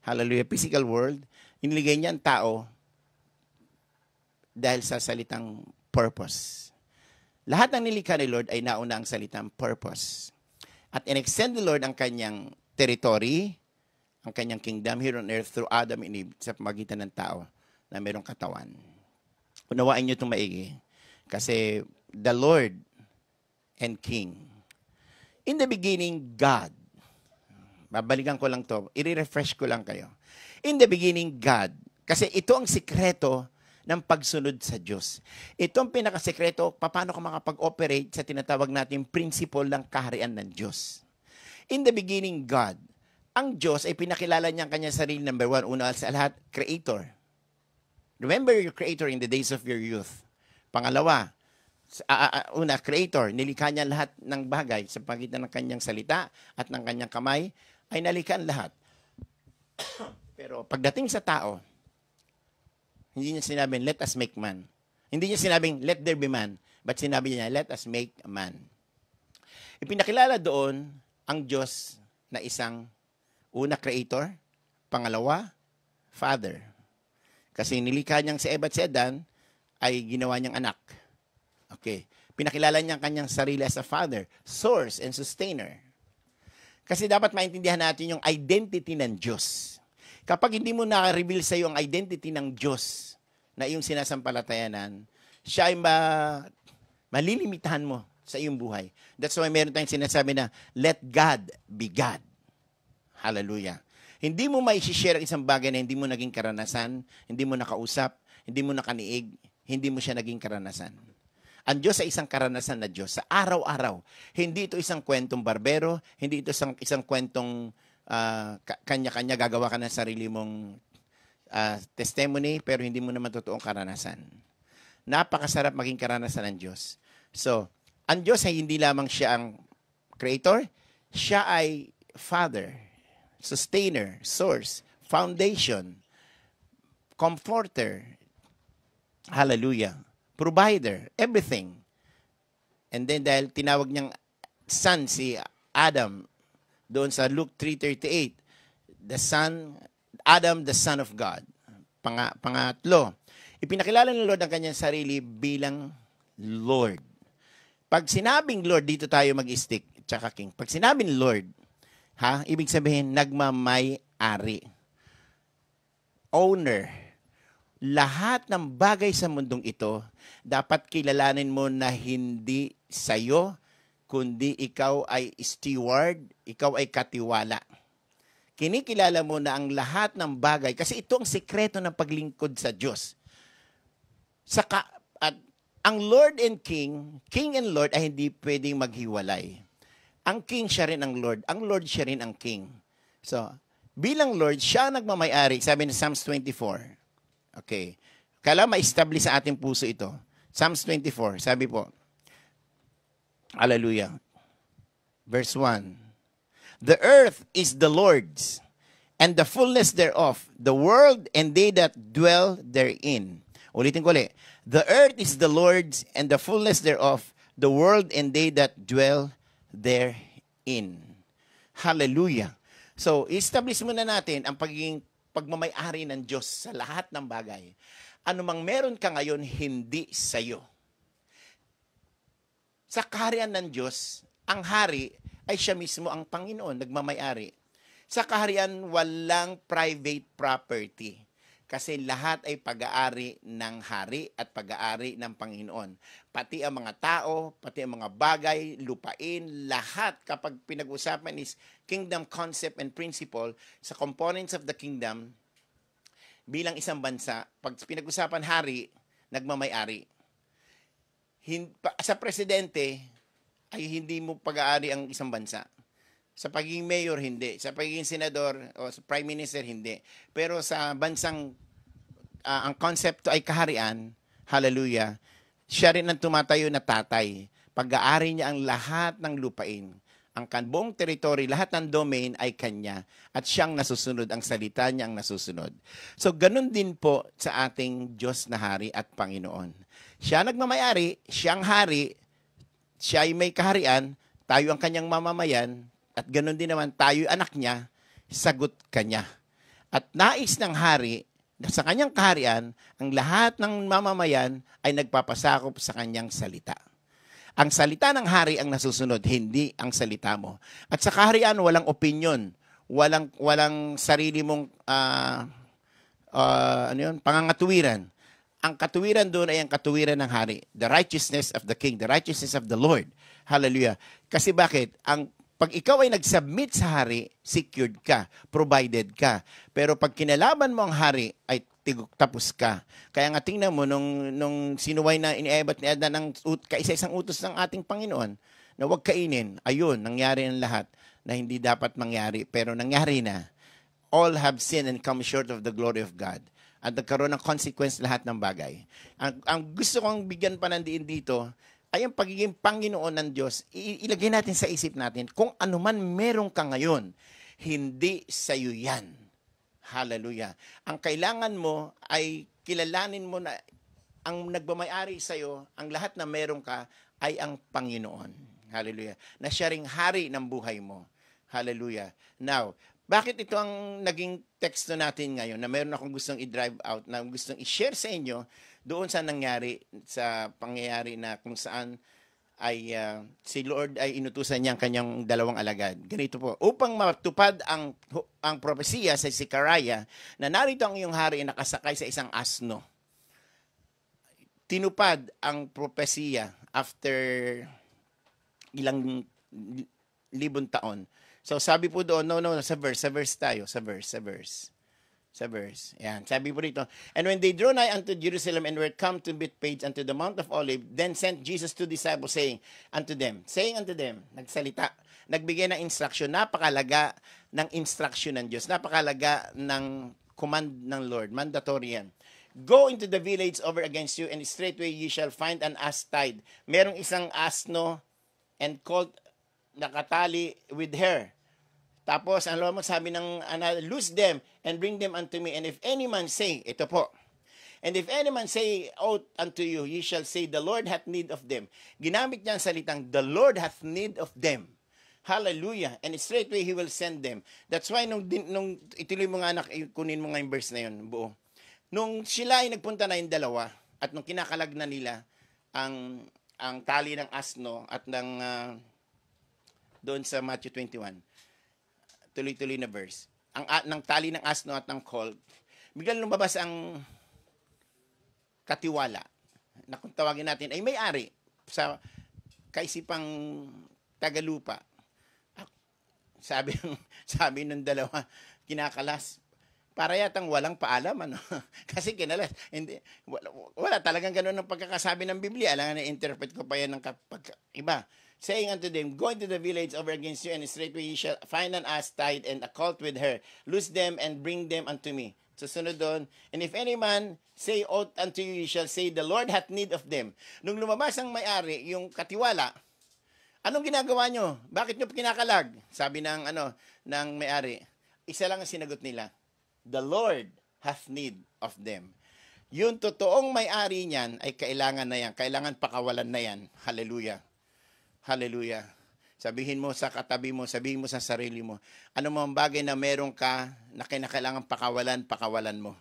hallelujah, physical world, iniligay niya ang tao dahil sa salitang purpose. Lahat ng nilikha ni Lord ay nauna ang salitang purpose. At in-extend ni Lord ang kanyang territory, ang kanyang kingdom here on earth through Adam and Eve sa pamagitan ng tao na mayroong katawan. Unawain niyo itong maigi. Kasi the Lord and King. In the beginning, God. Babalikan ko lang to. I-refresh ko lang kayo. In the beginning, God. Kasi ito ang sikreto ng pagsunod sa Diyos. Ito ang pinakasekreto, paano ka makapag-operate sa tinatawag natin principle ng kaharian ng Diyos. In the beginning, God. Ang Diyos ay pinakilala niya ang kanyang sarili, number one, una sa lahat, Creator. Remember your Creator in the days of your youth. Pangalawa, una, Creator, nilikha niya lahat ng bagay sa pagitan ng kanyang salita at ng kanyang kamay, ay nalikhaan lahat. Pero pagdating sa tao, hindi niya sinabing, let us make man. Hindi niya sinabing, let there be man. But sinabi niya, let us make a man. Ipinakilala doon ang Diyos na isang una, Creator. Pangalawa, Father. Kasi nilikha niyang si Eva at si Adan ay ginawa niyang anak. Okay. Pinakilala niya ang kanyang sarili as a Father, Source and Sustainer. Kasi dapat maintindihan natin yung identity ng Diyos. Kapag hindi mo na-reveal sa iyo ang identity ng Diyos na iyong sinasampalatayanan, siya ay malilimitahan mo sa iyong buhay. That's why meron tayong sinasabi na, let God be God. Hallelujah. Hindi mo mai-share ang isang bagay na hindi mo naging karanasan, hindi mo nakausap, hindi mo nakaniig, hindi mo siya naging karanasan. Ang Diyos ay isang karanasan na Diyos sa araw-araw. Hindi ito isang kwentong barbero, hindi ito isang kwentong kanya-kanya gagawa ka ng sarili mong testimony, pero hindi mo naman totoong karanasan. Napakasarap maging karanasan ng Diyos. So, ang Diyos ay hindi lamang siya ang Creator, siya ay Father, Sustainer, Source, Foundation, Comforter, hallelujah, Provider, everything. And then dahil tinawag niyang son si Adam, doon sa Luke 3:38, Adam, the son of God. Pangatlo, ipinakilala ng Lord ang kanyang sarili bilang Lord. Pag sinabing Lord, dito tayo mag-stick, tsaka King. Pag sinabing Lord, ibig sabihin, nagmamay-ari. Owner. Lahat ng bagay sa mundong ito, dapat kilalanin mo na hindi sa'yo, kundi ikaw ay steward, ikaw ay katiwala. Kinikilala mo na ang lahat ng bagay, kasi ito ang sikreto ng paglingkod sa Diyos. At ang Lord and King and Lord ay hindi pwedeng maghiwalay. Ang King siya rin ang Lord siya rin ang King. So, bilang Lord, siya nagmamayari, sabi ni Psalms 24. Okay. Kailangan ma-establish sa ating puso ito. Psalms 24, sabi po, hallelujah. Verse 1. The earth is the Lord's, and the fullness thereof, the world and they that dwell therein. Ulitin ko ulit. The earth is the Lord's, and the fullness thereof, the world and they that dwell therein. Hallelujah. So, establish muna natin ang pagmamay-ari ng Diyos sa lahat ng bagay. Anumang meron ka ngayon, hindi sa'yo. Sa kaharian ng Diyos, ang hari ay siya mismo ang Panginoon, nagmamay-ari. Sa kaharian, walang private property. Kasi lahat ay pag-aari ng hari at pag-aari ng Panginoon. Pati ang mga tao, pati ang mga bagay, lupain, lahat kapag pinag-usapan is kingdom concept and principle sa components of the kingdom bilang isang bansa. Pag pinag-usapan hari, nagmamay-ari. Sa presidente ay hindi mo pag-aari ang isang bansa. Sa pagiging mayor, hindi. Sa pagiging senador o sa prime minister, hindi. Pero sa bansang, ang konsepto ay kaharian, hallelujah, siya rin ang tumatayo na tatay. Pag-aari niya ang lahat ng lupain. Ang buong territory, lahat ng domain ay kanya. At siyang nasusunod, ang salita niya ang nasusunod. So, ganun din po sa ating Diyos na Hari at Panginoon. Siya nagmamayari, siyang hari, siya ay may kaharian, tayo ang kanyang mamamayan, at ganoon din naman, tayo anak niya, sagot kanya. At nais ng hari, sa kanyang kaharian, ang lahat ng mamamayan ay nagpapasakop sa kanyang salita. Ang salita ng hari ang nasusunod, hindi ang salita mo. At sa kaharian, walang opinion, walang sarili mong pangangatuwiran. Ang katuwiran doon ay ang katuwiran ng hari. The righteousness of the king, the righteousness of the Lord. Hallelujah. Kasi bakit? Pag ikaw ay nag-submit sa hari, secured ka, provided ka. Pero pag kinalaban mo ang hari, ay tapos ka. Kaya nga tingnan mo, nung sinuway na iniabat ni Adan ng kaisa-isang utos ng ating Panginoon, na huwag kainin, ayun, nangyari ang lahat na hindi dapat mangyari. Pero nangyari na. All have sinned and come short of the glory of God. At nagkaroon ng consequence lahat ng bagay. Ang gusto kong bigyan pa ng diin dito, ay ang pagiging Panginoon ng Diyos. Ilagay natin sa isip natin, kung ano man meron ka ngayon, hindi sa'yo yan. Hallelujah. Ang kailangan mo ay kilalanin mo na ang nagmamayari sa'yo, ang lahat na meron ka, ay ang Panginoon. Hallelujah. Na siya ring hari ng buhay mo. Hallelujah. Now, bakit ito ang naging teksto natin ngayon na meron akong gustong i-drive out, na gustong i-share sa inyo doon sa nangyari, sa pangyayari na kung saan ay si Lord ay inutusan niya ang kanyang dalawang alagad. Ganito po, upang matupad ang propesiya sa Zechariah na narito ang iyong hari nakasakay sa isang asno. Tinupad ang propesiya after ilang libon taon. So sabi po doon, no, sa verse tayo, sa verse. Yan, sabi po dito, and when they drew nigh unto Jerusalem and were come to Bethphage unto the Mount of Olives, then sent Jesus two disciples, saying unto them, nagsalita, nagbigay ng instruction, napakalaga ng instruction ng Diyos, napakalaga ng command ng Lord, mandatory yan. Go into the village over against you, and straightway ye shall find an ass tied. Merong isang asno and colt nakatali with her. Tapos, ang mo sabi ng loose them and bring them unto me. And if any man say, ito po, and if any man say out unto you, ye shall say, the Lord hath need of them. Ginamit niya ang salitang, the Lord hath need of them. Hallelujah. And straightway He will send them. That's why, nung ituloy mo nga anak, kunin mo nga yung verse na yun, buo. Nung sila ay nagpunta na yung dalawa, at nung kinakalag na nila ang tali ng asno at ng doon sa Matthew 21, tuloy-tuloy na verse. Ng tali ng asno at ng colt, biglang lumabas ang katiwala na kung tawagin natin ay may-ari sa kaisipang tagalupa. Sabi ng dalawa, kinakalas, para yatang walang paalam, ano? Kasi kinalas, hindi, wala talagang ganun ang pagkakasabi ng Biblia. Alam nga, na-interpret ko pa yan ng iba. Saying unto them, go into the village over against you, and straightway ye shall find an ass tied and a colt with her. Loose them and bring them unto me. Susunod doon, and if any man say aught unto you, ye shall say, the Lord hath need of them. Nung lumabas ang may-ari, yung katiwala, anong ginagawa nyo? Bakit nyo kinakalag? Sabi ng may-ari, isa lang ang sinagot nila, the Lord hath need of them. Yung totoong may-ari niyan ay kailangan na yan. Kailangan pakawalan na yan. Hallelujah. Hallelujah. Sabihin mo sa katabi mo, sabihin mo sa sarili mo, ano mo ang bagay na meron ka na kinakailangan pakawalan mo.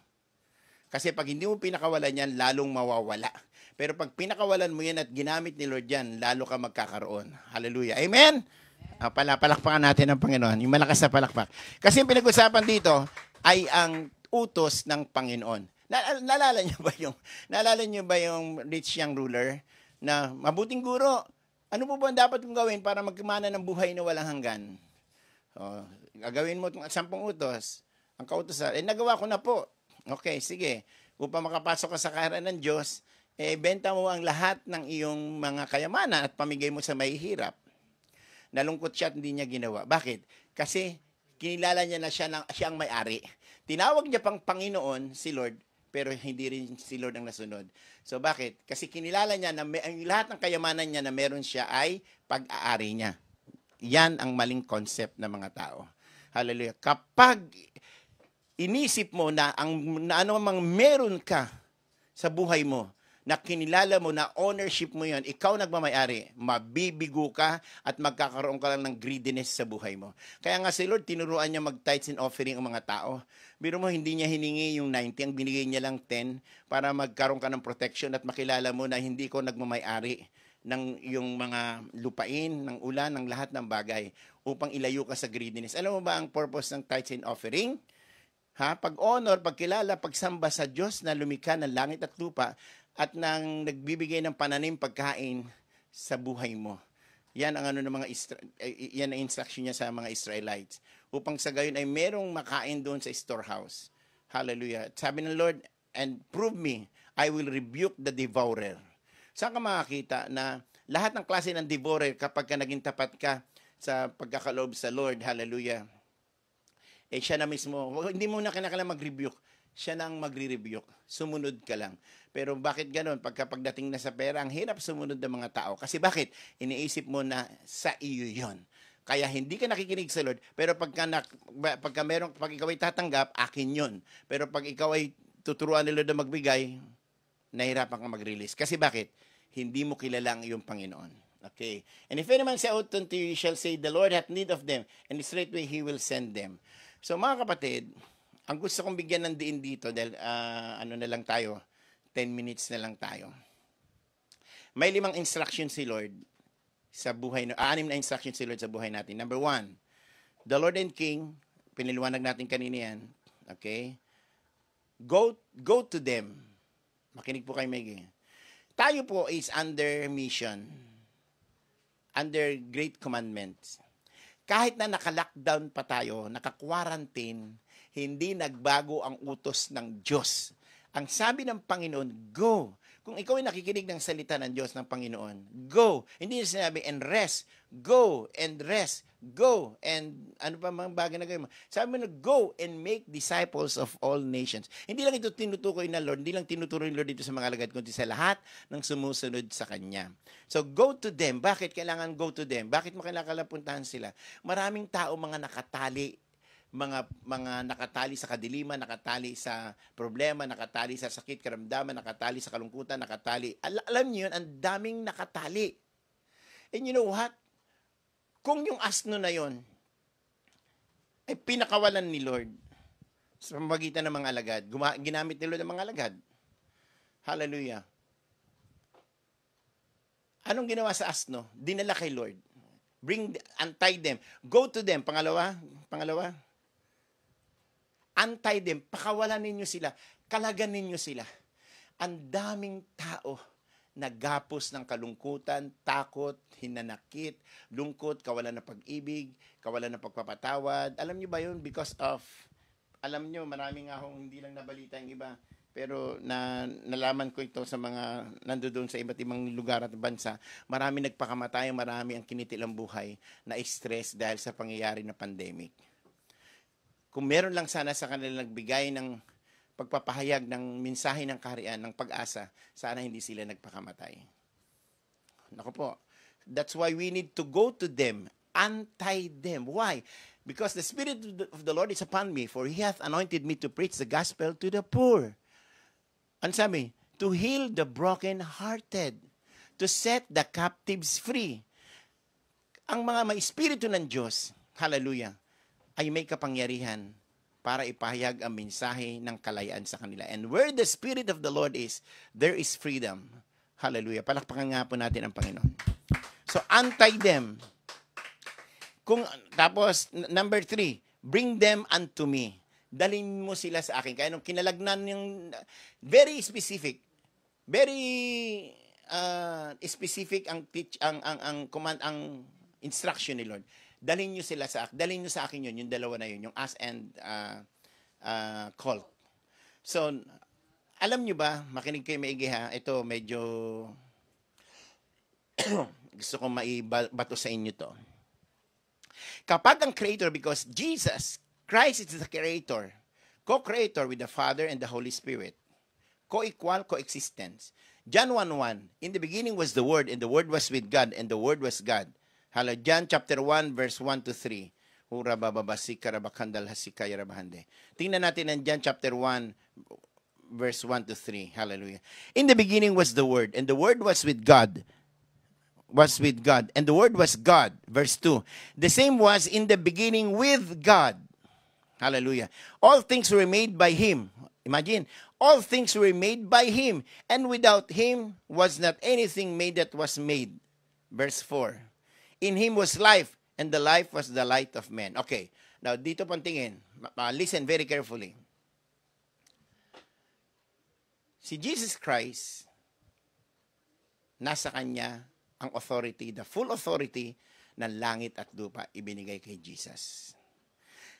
Kasi pag hindi mo pinakawalan yan, lalong mawawala. Pero pag pinakawalan mo yan at ginamit ni Lord yan, lalo ka magkakaroon. Hallelujah. Amen? Palakpakan natin ang Panginoon. Yung malakas na palakpak. Kasi yung pinag-usapan dito ay ang utos ng Panginoon. Naalala niyo ba yung rich young ruler na mabuting guro? Ano po ba ang dapat kong gawin para magkamana ng buhay na walang hanggan? Gagawin mo itong 10 utos. Ang kautosan, nagawa ko na po. Okay, sige. Upang makapasok ka sa kaharian ng Diyos, benta mo ang lahat ng iyong mga kayamanan at pamigay mo sa mahihirap. Nalungkot siya at hindi niya ginawa. Bakit? Kasi kinilala niya na siya ang may-ari. Tinawag niya pang Panginoon si Lord, pero hindi rin si Lord ang nasunod. So bakit? Kasi kinilala niya na ang lahat ng kayamanan niya na meron siya ay pag-aari niya. Yan ang maling concept ng mga tao. Hallelujah. Kapag inisip mo na ano mang meron ka sa buhay mo, na kinilala mo na ownership mo yon, ikaw nagmamayari, mabibigo ka at magkakaroon ka lang ng greediness sa buhay mo. Kaya nga si Lord, tinuruan niya mag-tithes and offering ang mga tao. Biro mo, hindi niya hiningi yung 90, ang binigay niya lang 10 para magkaroon ka ng protection at makilala mo na hindi ko nagmamayari ng yung mga lupain, ng ulan, ng lahat ng bagay upang ilayo ka sa greediness. Alam mo ba ang purpose ng tithes and offering? Pag-honor, pagkilala, pagsamba sa Diyos na lumikha ng langit at lupa at nang nagbibigay ng pananim pagkain sa buhay mo. Yan ang yan ang instruction niya sa mga Israelites. Upang sa gayon ay merong makain doon sa storehouse. Hallelujah. Sabi ng Lord, and prove me, I will rebuke the devourer. Saan ka makakita na lahat ng klase ng devourer kapag ka naging tapat ka sa pagkakaloob sa Lord, hallelujah, siya na mismo, hindi mo na kinakailangan mag-rebuke. Siya na ang magre-rebuke. Sumunod ka lang. Pero bakit ganun? Pagdating na sa pera, ang hirap sumunod ng mga tao. Kasi bakit? Iniisip mo na sa iyo yon. Kaya hindi ka nakikinig sa Lord. Pero pag ikaw ay tatanggap, akin yon. Pero pag ikaw ay tuturuan ni Lord na magbigay, nahirapan kang mag-release. Kasi bakit? Hindi mo kilala ang iyong Panginoon. Okay. And if any man say out unto you, shall say, the Lord hath need of them, and straightway He will send them. So mga kapatid, ang gusto kong bigyan ng diin dito, dahil na lang tayo, 10 minutes na lang tayo. May 5 instructions si Lord sa buhay, 6 na instructions si Lord sa buhay natin. Number 1, the Lord and King, piniliwanag natin kanina yan, okay? Go to them. Makinig po kayo, Maggie. Tayo po is under mission, under great commandments. Kahit na naka-lockdown pa tayo, naka-quarantine, hindi nagbago ang utos ng Diyos. Ang sabi ng Panginoon, go. Kung ikaw ay nakikinig ng salita ng Diyos ng Panginoon, go. Hindi niya sinabi, and rest. Go and rest. Go. And ano pa mga bagay na gawin mo? Sabi mo na, go and make disciples of all nations. Hindi lang ito tinutukoy na Lord, hindi lang tinuturo ng Lord dito sa mga alagad, kundi sa lahat ng sumusunod sa Kanya. So, go to them. Bakit kailangan go to them? Bakit mo kailangan puntahan sila? Maraming tao mga nakatali, mga nakatali sa kadiliman, nakatali sa problema, nakatali sa sakit, karamdaman, nakatali sa kalungkutan, nakatali. Alam niyo yun, ang daming nakatali. And you know what? Kung yung asno na yon ay pinakawalan ni Lord sa pamamagitan ng mga alagad, ginamit ni Lord ng mga alagad. Hallelujah. Anong ginawa sa asno? Dinala kay Lord. Untie them. Go to them. Pangalawa. Untie them. Pakawalan ninyo sila. Kalagan ninyo sila. Ang daming tao nagapos ng kalungkutan, takot, hinanakit, lungkot, kawalan ng pag-ibig, kawalan ng pagpapatawad. Alam niyo ba yun? Because of, alam niyo, marami nga akong hindi lang nabalita yung iba, pero nalaman ko ito sa mga nandoon sa iba't ibang lugar at bansa. Marami nagpakamatay, marami ang kinitilang buhay na stress dahil sa pangyayari ng pandemic. Kung meron lang sana sa kanila nagbigay ng pagpapahayag ng mensahe ng kaharian, ng pag-asa, sana hindi sila nagpakamatay. Naku po. That's why we need to go to them, untie them. Why? Because the Spirit of the Lord is upon me, for He hath anointed me to preach the gospel to the poor. Ano sabi? To heal the broken-hearted, to set the captives free. Ang mga may espiritu ng Diyos, hallelujah, ay may kapangyarihan para ipahayag ang mensahe ng kalayaan sa kanila. And where the Spirit of the Lord is, there is freedom. Hallelujah. Palakpakan nga po natin ang Panginoon. So, untie them. Tapos, number 3, bring them unto me. Dalhin mo sila sa akin. Kaya nung kinalagnan yung very specific, very specific ang command, ang instruction ni Lord. Dalhin niyo sila sa akin. Dalhin niyo sa akin yun, yung dalawa na yun, yung ass and colt. So, alam niyo ba, makinig kayo maigi ha, ito medyo gusto kong maibato sa inyo to. Kapag ang creator, because Jesus, Christ is the creator, co-creator with the Father and the Holy Spirit, co-equal, co-existence. John 1:1, in the beginning was the Word, and the Word was with God, and the Word was God. Hello, John chapter 1, verse 1 to 3. Tingnan natin ang John chapter 1, verse 1 to 3. Hallelujah. In the beginning was the Word, and the Word was with God, and the Word was God. Verse 2. The same was in the beginning with God. Hallelujah. All things were made by Him. Imagine, all things were made by Him, and without Him was not anything made that was made. Verse 4. In Him was life, and the life was the light of men. Okay. Now, dito pong tingin. Listen very carefully. Si Jesus Christ, nasa Kanya ang authority, the full authority ng langit at lupa, ibinigay kay Jesus.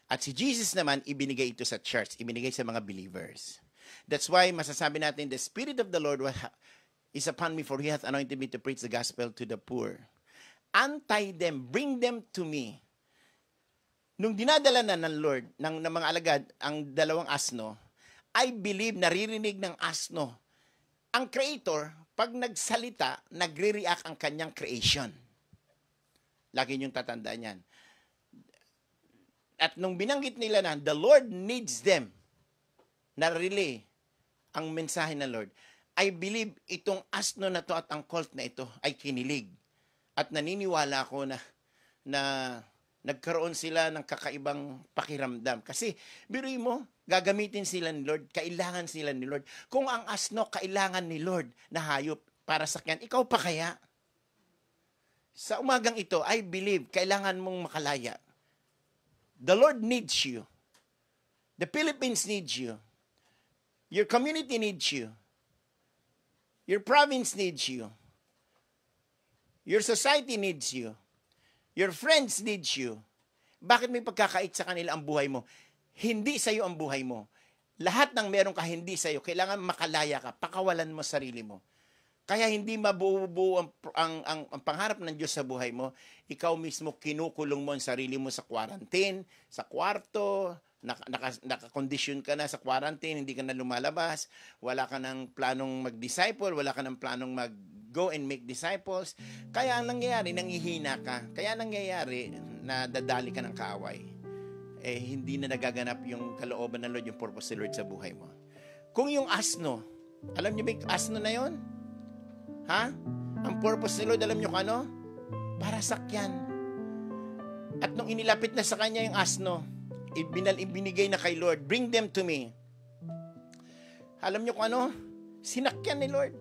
At si Jesus naman, ibinigay ito sa church, ibinigay sa mga believers. That's why masasabi natin, the Spirit of the Lord is upon me, for He hath anointed me to preach the gospel to the poor. Untie them, bring them to me. Nung dinadala na ng Lord, ng mga alagad, ang dalawang asno, I believe naririnig ng asno. Ang Creator, pag nagsalita, nagre-react ang kanyang creation. Lagi niyong tatandaan yan. At nung binanggit nila na, the Lord needs them, na-relay ang mensahe ng Lord. I believe itong asno na to at ang colt na ito ay kinilig. At naniniwala ako na nagkaroon sila ng kakaibang pakiramdam. Kasi, biruin mo, gagamitin sila ni Lord, kailangan sila ni Lord. Kung ang asno, kailangan ni Lord na hayop para sakyan, ikaw pa kaya? Sa umagang ito, I believe, kailangan mong makalaya. The Lord needs you. The Philippines needs you. Your community needs you. Your province needs you. Your society needs you. Your friends needs you. Bakit may pagkakait sa kanila ang buhay mo? Hindi sa'yo ang buhay mo. Lahat ng meron ka hindi sa'yo, kailangan makalaya ka, pakawalan mo sarili mo. Kaya hindi mabubuo ang pangarap ng Diyos sa buhay mo. Ikaw mismo kinukulong mo ang sarili mo sa quarantine, sa kwarto, nakakondisyon ka na sa quarantine, hindi ka na lumalabas, wala ka ng planong mag-disciple, wala ka ng planong mag-go and make disciples. Kaya ang nangyayari, nanghihina ka. Kaya nangyayari, na dadali ka ng kaaway. Hindi na nagaganap yung kalooban ng Lord, yung purpose ng Lord sa buhay mo. Kung yung asno, alam niyo ba yung asno na yon? Ha? Ang purpose ni Lord, alam niyo kung ano? Para sakyan. At nung inilapit na sa kanya yung asno, ibinigay na kay Lord, bring them to me. Alam niyo kung ano? Sinakyan ni Lord.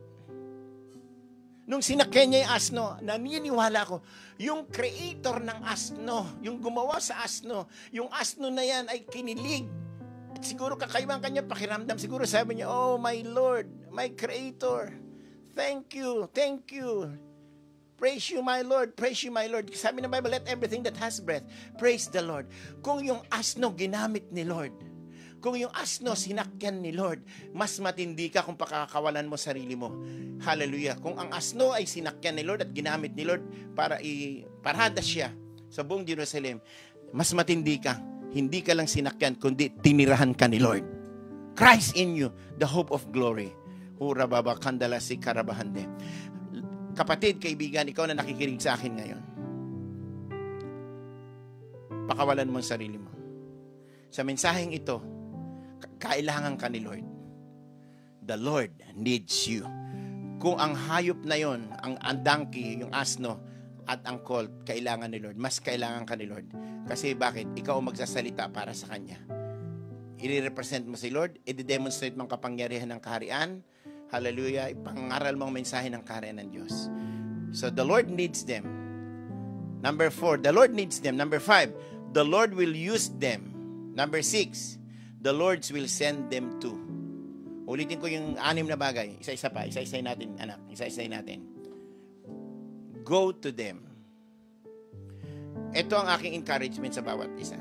Nung sinakyan niya yung asno, naniniwala ko, yung creator ng asno, yung gumawa sa asno, yung asno na yan ay kinilig. At siguro kakaibang kanya pakiramdam. Siguro sabi niya, oh my Lord, my creator, thank you, thank you. Praise you, my Lord. Praise you, my Lord. Sabi ng Bible, let everything that has breath, praise the Lord. Kung yung asno ginamit ni Lord, kung yung asno sinakyan ni Lord, mas matindi ka kung pakakawalan mo sarili mo. Hallelujah. Kung ang asno ay sinakyan ni Lord at ginamit ni Lord para iparada siya sa buong Jerusalem, mas matindi ka. Hindi ka lang sinakyan, kundi tinirahan ka ni Lord. Christ in you, the hope of glory. Hura baba kandala si karabahande. Kapatid, kaibigan, ikaw na nakikinig sa akin ngayon. Pakawalan mo ang sarili mo. Sa mensaheng ito, kailangan ka ni Lord. The Lord needs you. Kung ang hayop na yon, ang donkey, yung asno, at ang colt, kailangan ni Lord. Mas kailangan ka ni Lord. Kasi bakit? Ikaw ang magsasalita para sa Kanya. I-represent mo si Lord, i-demonstrate mo ang kapangyarihan ng kaharian, Hallelujah. Ipangaral mo ang mensahe ng kaharian ng Diyos. So the Lord needs them. Number 4, the Lord needs them. Number 5, the Lord will use them. Number 6, the Lord will send them to. Ulitin ko yung 6 na bagay. Isa-isa pa. Isa-isay natin, anak. Isa-isay natin. Go to them. Ito ang aking encouragement sa bawat isa.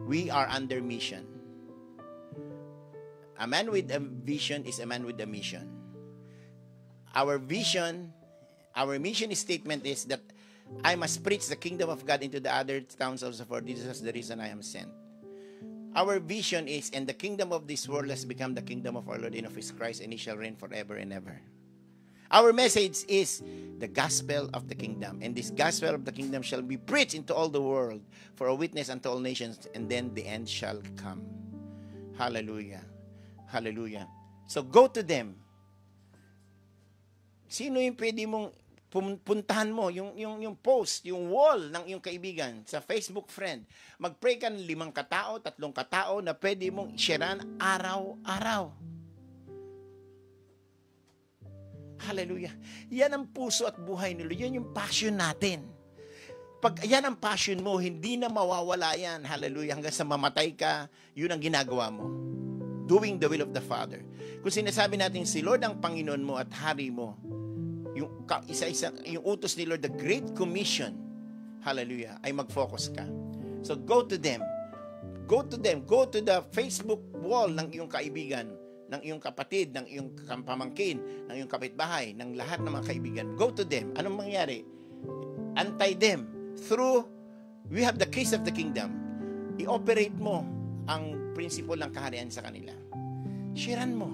We are under mission. A man with a vision is a man with a mission. Our mission statement is that I must preach the kingdom of God into the other towns also, for this is the reason I am sent. Our vision is, and the kingdom of this world has become the kingdom of our Lord and of His Christ, and He shall reign forever and ever. Our message is the gospel of the kingdom, and this gospel of the kingdom shall be preached into all the world for a witness unto all nations, and then the end shall come. Hallelujah. Hallelujah. So go to them. Sino yung pwede mong puntahan mo, yung post, yung wall ng iyong kaibigan sa Facebook friend. Mag-pray ka ng 5 katao, 3 katao na pwede mong sharean araw-araw. Hallelujah. Yan ang puso at buhay nila. Yan yung passion natin. Pag yan ang passion mo, hindi na mawawala yan. Hallelujah. Hanggang sa mamatay ka, yun ang ginagawa mo. Doing the will of the Father. Kung sinasabi natin si Lord ang Panginoon mo at Hari mo, yung yung utos ni Lord, the Great Commission, hallelujah, ay mag-focus ka. So go to them. Go to them. Go to the Facebook wall ng iyong kaibigan, ng iyong kapatid, ng iyong pamangkin, ng iyong kapitbahay, ng lahat ng mga kaibigan. Go to them. Anong mangyari? Antay them. We have the keys of the kingdom. I-operate mo ang prinsipyo ng kaharian sa kanila. Sharean mo.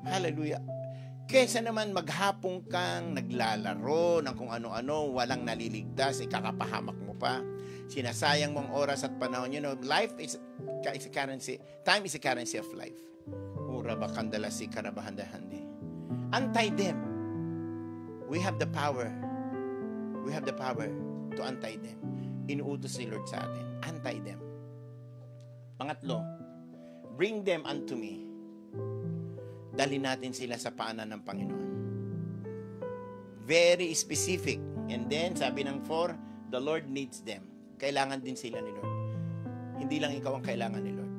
Hallelujah. Kesa naman maghapong kang naglalaro ng kung ano-ano, walang naliligtas, ikakapahamak mo pa. Sinasayang mong oras at panahon. You know, life is a currency. Time is a currency of life. Ura bakandala si karabahandahandi. Antay them. We have the power. We have the power to antay them. Inuutos ni Lord sa atin. Antay them. Pangatlo, bring them unto me. Dalhin natin sila sa paanan ng Panginoon. Very specific. And then, sabi ng 4, the Lord needs them. Kailangan din sila ni Lord. Hindi lang ikaw ang kailangan ni Lord.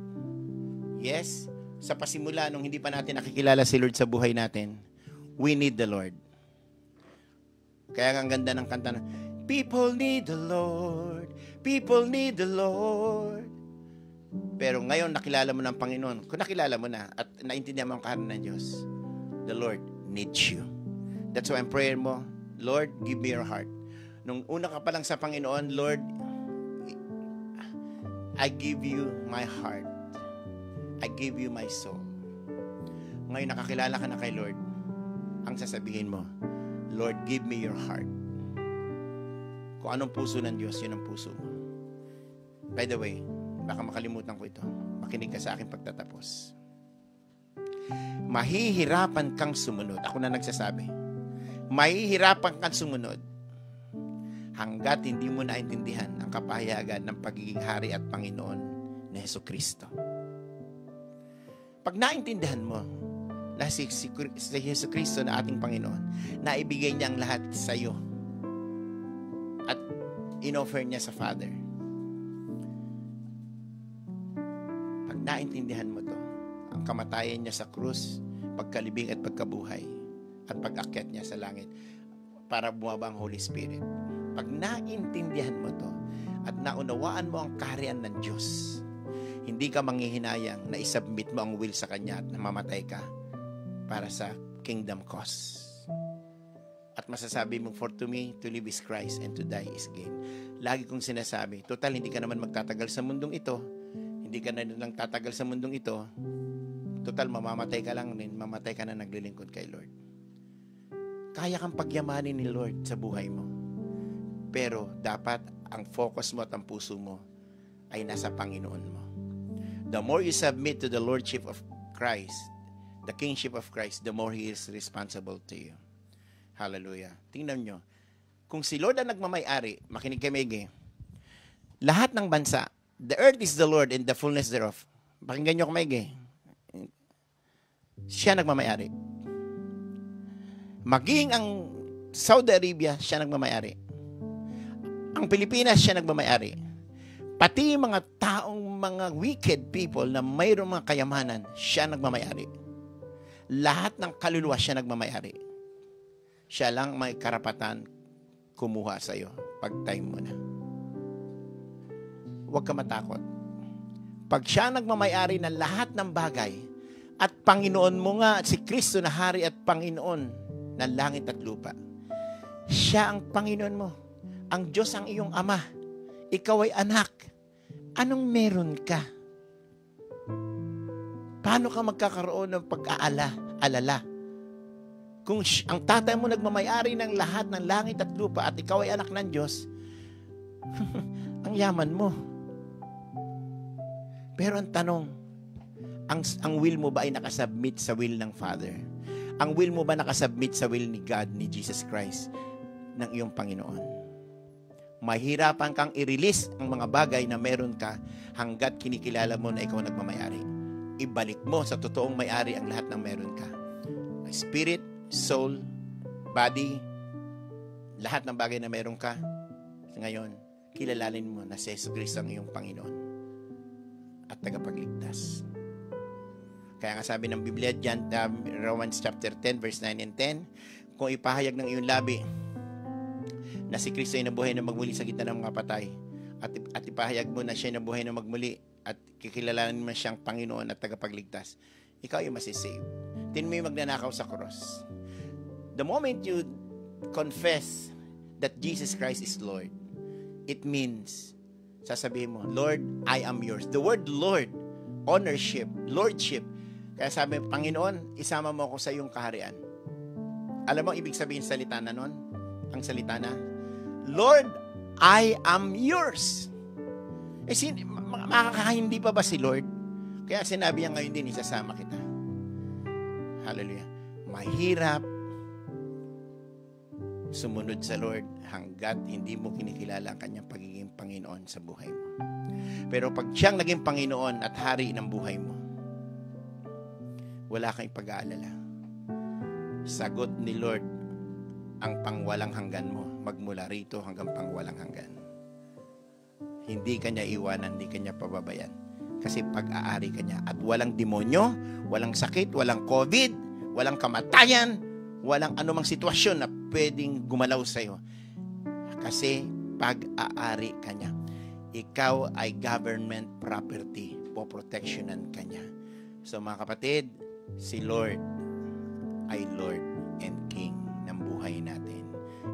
Yes, sa pasimula, nung hindi pa natin nakikilala si Lord sa buhay natin, we need the Lord. Kaya ang ganda ng kanta na, people need the Lord. People need the Lord. Pero ngayon, nakilala mo ng Panginoon. Kung nakilala mo na at naintindihan mo ang kaharian ng Diyos, the Lord needs you. That's why ang prayer mo, Lord, give me your heart. Nung una ka pa lang sa Panginoon, Lord, I give you my heart. I give you my soul. Ngayon, nakakilala ka na kay Lord. Ang sasabihin mo, Lord, give me your heart. Kung anong puso ng Diyos, yun ang puso mo. By the way, baka makalimutan ko ito. Makinig ka sa akin pagtatapos. Mahihirapan kang sumunod. Ako na nagsasabi. Mahihirapan kang sumunod hanggat hindi mo naintindihan ang kapahayagan ng pagiging hari at Panginoon ni Jesucristo. Pag naintindihan mo na si Jesucristo na ating Panginoon, na ibigay niya ang lahat sa iyo at inoffer niya sa Father, naintindihan mo to, ang kamatayan niya sa krus, pagkalibing at pagkabuhay, at pag-akyat niya sa langit para bumaba ang Holy Spirit. Pag naintindihan mo to at naunawaan mo ang kaharian ng Diyos, hindi ka manghihinayang na isubmit mo ang will sa Kanya at namamatay ka para sa kingdom cause. At masasabi mo, for to me, to live is Christ and to die is gain. Lagi kong sinasabi, total, hindi ka naman magtatagal sa mundong ito. Hindi ka na lang tatagal sa mundong ito. Total, mamamatay ka lang din. Mamatay ka na naglilingkod kay Lord. Kaya kang pagyamanin ni Lord sa buhay mo. Pero dapat ang focus mo at ang puso mo ay nasa Panginoon mo. The more you submit to the Lordship of Christ, the Kingship of Christ, the more He is responsible to you. Hallelujah. Tingnan nyo. Kung si Lord ang nagmamay-ari, makinig kay Mege, lahat ng bansa, the earth is the Lord and the fullness thereof. Pakinggan nyo kumaigi. siya nagmamayari. Maging ang Saudi Arabia, siya nagmamayari. Ang Pilipinas, siya nagmamayari. Pati mga taong mga wicked people na mayroong mga kayamanan, siya nagmamayari. Lahat ng kaluluwa, siya nagmamayari. Siya lang may karapatan kumuha sa iyo pag time mo na. Huwag ka matakot. Pag siya nagmamayari ng lahat ng bagay, at Panginoon mo nga, si Kristo na Hari at Panginoon ng langit at lupa, siya ang Panginoon mo. Ang Diyos ang iyong Ama. Ikaw ay anak. Anong meron ka? Paano ka magkakaroon ng pag-alala? Kung ang tatay mo nagmamayari ng lahat ng langit at lupa at ikaw ay anak ng Diyos, ang yaman mo. Pero ang tanong, ang will mo ba ay nakasubmit sa will ng Father? Ang will mo ba nakasubmit sa will ni God, ni Jesus Christ, ng iyong Panginoon? Mahirapan kang i-release ang mga bagay na meron ka hanggat kinikilala mo na ikaw nagmamayari. Ibalik mo sa totoong may-ari ang lahat ng meron ka. Spirit, soul, body, lahat ng bagay na meron ka. Ngayon, kilalanin mo na si Jesus Cristo ang iyong Panginoon at tagapagligtas. Kaya nga sabi ng Biblia dyan, Romans chapter 10, verse 9 and 10, kung ipahayag ng iyong labi na si Kristo ay nabuhay na magmuli sa gitna ng mga patay, at ipahayag mo na siya ay nabuhay na magmuli, at kikilalanin mo siyang Panginoon at tagapagligtas, ikaw ay masisave. Tin mo yung magnanakaw sa cross. The moment you confess that Jesus Christ is Lord, it means, sasabihin mo, Lord, I am yours. The word Lord, ownership, lordship. Kaya sabi, Panginoon, isama mo ako sa iyong kaharian. Alam mo, ibig sabihin salita na nun? Ang salita na, Lord, I am yours. Makakahindi pa ba si Lord? Kaya sinabi niya ngayon din, isasama kita. Hallelujah. Mahirap sumunod sa Lord hanggat hindi mo kinikilala ang kanyang pagiging Panginoon sa buhay mo. Pero pag siyang naging Panginoon at Hari ng buhay mo, wala kang pag-aalala. Sagot ni Lord ang pangwalang hanggan mo, magmula rito hanggang pangwalang hanggan. Hindi kanya iwanan, hindi kanya pababayan. Kasi pag-aari kanya. At walang demonyo, walang sakit, walang COVID, walang kamatayan, walang anumang sitwasyon na pwedeng gumalaw sa'yo. Kasi pag-aari kanya. Ikaw ay government property. Poprotectionan kanya. So mga kapatid, si Lord ay Lord and King ng buhay natin.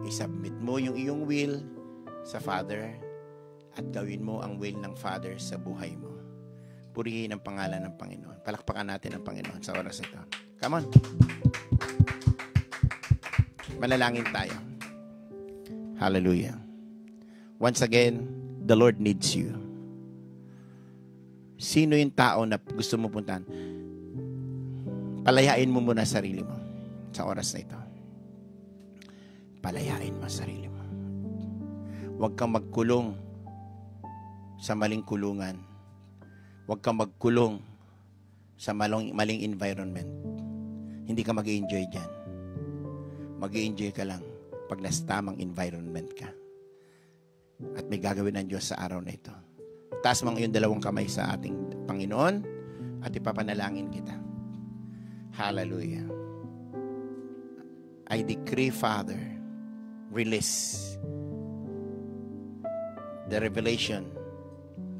I-submit mo yung iyong will sa Father at gawin mo ang will ng Father sa buhay mo. Purihin ang pangalan ng Panginoon. Palakpakan natin ang Panginoon sa oras ito. Come on. Manalangin tayo. Hallelujah. Once again, the Lord needs you. Sino yung tao na gusto mo puntahan? Palayain mo muna sarili mo sa oras na ito. Palayain mo sarili mo. Huwag kang magkulong sa maling kulungan. Huwag kang magkulong sa maling environment. Hindi ka mag-i-enjoy dyan. Mag-i-enjoy ka lang pag nasa tamang environment ka. At may gagawin ng Diyos sa araw na ito. Taas mo ang iyong dalawang kamay sa ating Panginoon at ipapanalangin kita. Hallelujah. I decree, Father, release the revelation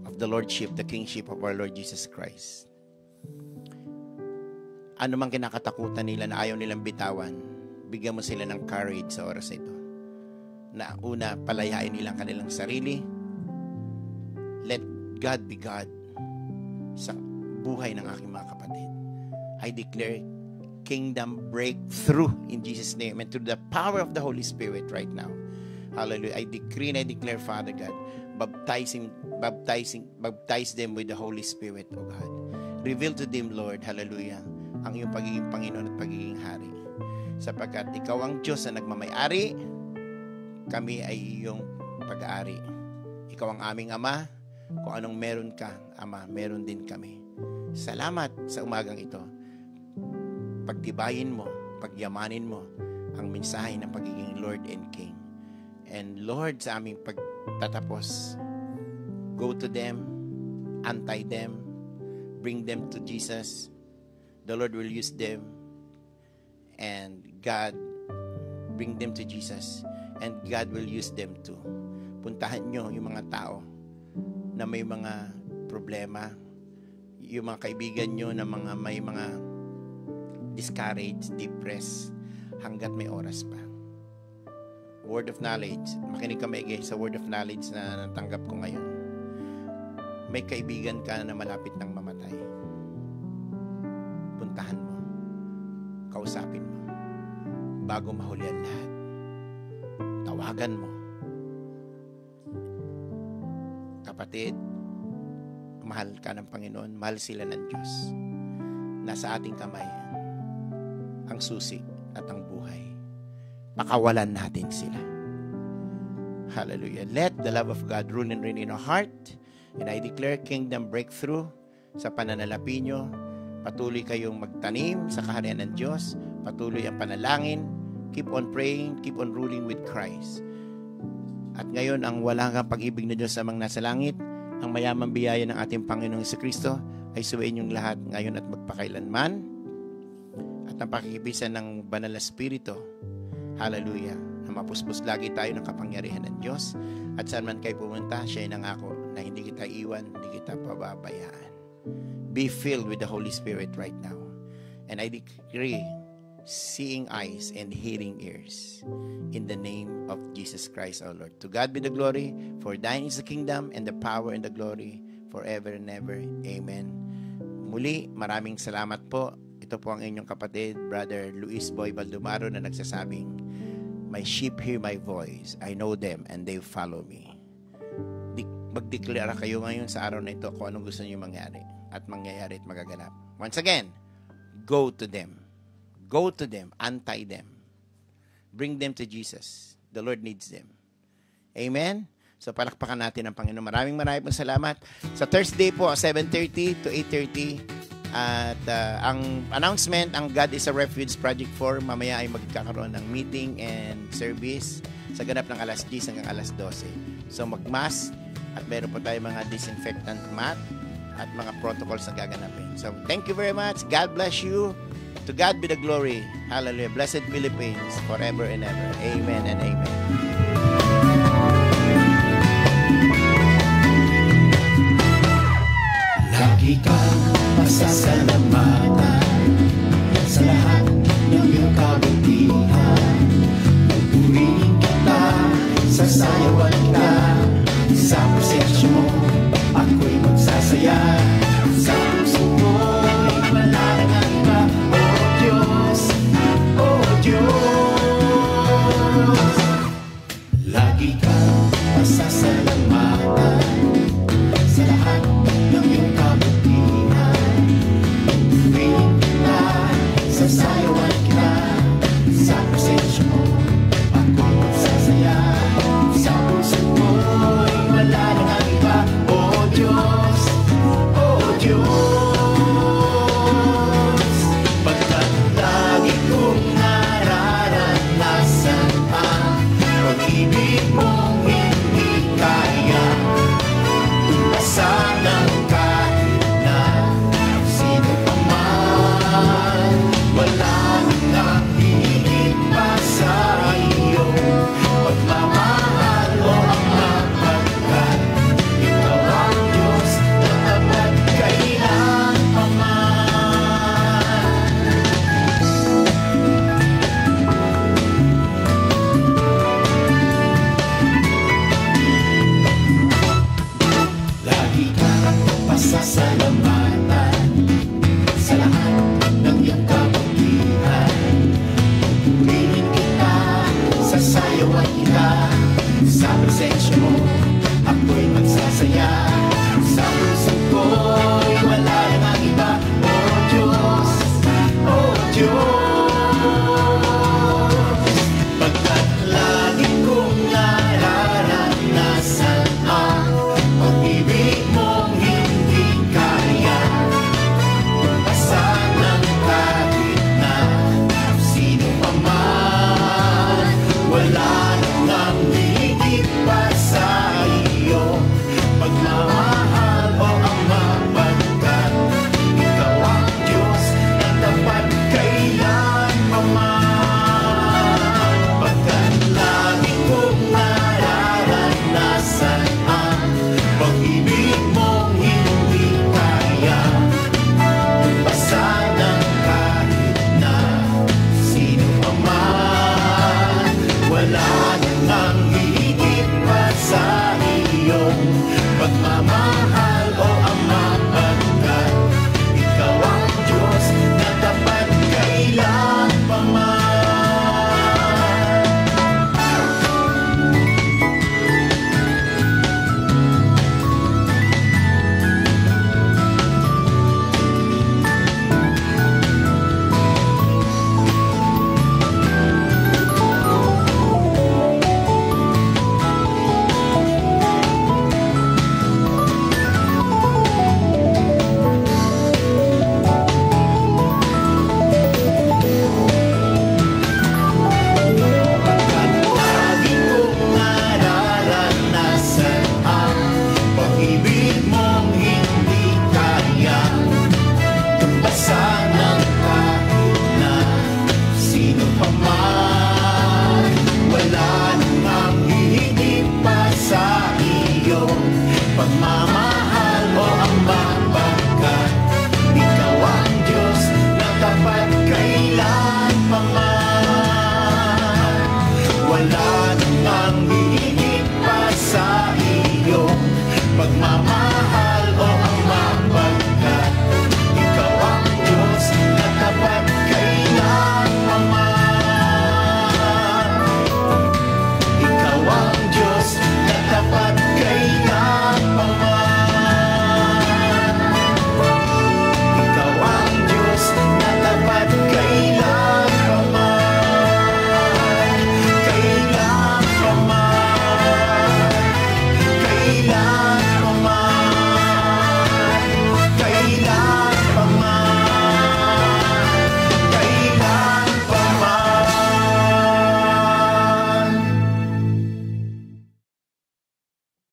of the Lordship, the Kingship of our Lord Jesus Christ. Ano mang kinakatakutan nila na ayaw nilang bitawan, bigyan mo sila ng courage sa oras ito. Na una, palayain nilang kanilang sarili. Let God be God sa buhay ng aking mga kapatid. I declare kingdom breakthrough in Jesus' name and through the power of the Holy Spirit right now. Hallelujah. I decree and I declare, Father God, baptize them with the Holy Spirit, O God. Reveal to them, Lord, hallelujah, ang iyong pagiging Panginoon at pagiging Hari. Sapagkat ikaw ang Diyos na nagmamayari, kami ay iyong pag-aari. Ikaw ang aming Ama. Kung anong meron ka, Ama, meron din kami. Salamat sa umagang ito. pagtibayin mo, pagyamanin mo ang mensahe ng pagiging Lord and King. And Lord, sa aming pagtatapos, go to them, untie them, bring them to Jesus. The Lord will use them, and God, bring them to Jesus, and God will use them too. Puntahan nyo yung mga tao na may mga problema, yung mga kaibigan nyo na may mga discouraged, depressed, hanggat may oras pa. Word of knowledge. Makinig ka maigi sa word of knowledge na natanggap ko ngayon. May kaibigan ka na malapit nang mamatay. Puntahan mo. Kausapin mo. Bago mahuli ang lahat. Tawagan mo. Kapatid, mahal ka ng Panginoon. Mahal sila ng Diyos. Nasa ating kamay ang susi at ang buhay. Pakawalan natin sila. Hallelujah. Let the love of God rule and reign in our heart. And I declare kingdom breakthrough sa pananalapi nyo. Patuloy kayong magtanim sa kaharian ng Diyos. Patuloy ang panalangin. Keep on praying. Keep on ruling with Christ. At ngayon, ang walang pag-ibig na Diyos sa mga nasa langit, ang mayamang biyaya ng ating Panginoong Jesucristo ay suwayin yung lahat ngayon at magpakailanman. At ang pakikibisan ng Banal na Espiritu, hallelujah, na mapuspos lagi tayo ng kapangyarihan ng Diyos. At saan man kayo pumunta, siya ay nangako na hindi kita iwan, hindi kita pababayaan. Be filled with the Holy Spirit right now. And I decree seeing eyes and hearing ears in the name of Jesus Christ our Lord. To God be the glory, for thine is the kingdom and the power and the glory forever and ever. Amen. Muli, maraming salamat po. Ito po ang inyong kapatid, Brother Luis Boy Baldumaro, na nagsasabing, my sheep hear my voice. I know them and they follow me. Magdeklara kayo ngayon sa araw na ito kung anong gusto niyo mangyari at mangyayari at magaganap. Once again, go to them. Go to them. Untie them. Bring them to Jesus. The Lord needs them. Amen? So palakpakan natin ang Panginoon. Maraming salamat. Sa Thursday po, 7:30 to 8:30. At ang announcement, ang God is a Refuge Project 4, mamaya ay magkakaroon ng meeting and service sa ganap ng alas 10 hanggang alas 12. So magmask at meron po tayo mga disinfectant mat at mga protocols na gaganapin. So thank you very much. God bless you. To God be the glory. Hallelujah. Blessed Philippines forever and ever. Amen and amen. Lagi kang masasalamatan sa lahat ng iyong kabutihan. Pupurihin kita, sasayawan kita. Sa presensya mo, ako'y magsasaya. Sa puso mo'y malarangan ka, O Diyos, O Diyos. Lagi kang masasalamatan sa lahat ng iyong kabutihan. Pupurihin kita, sasayawan kita. Sa presensya mo, ako'y magsasaya. Sa puso mo'y wala nang ang iba, iyong pagmamahal.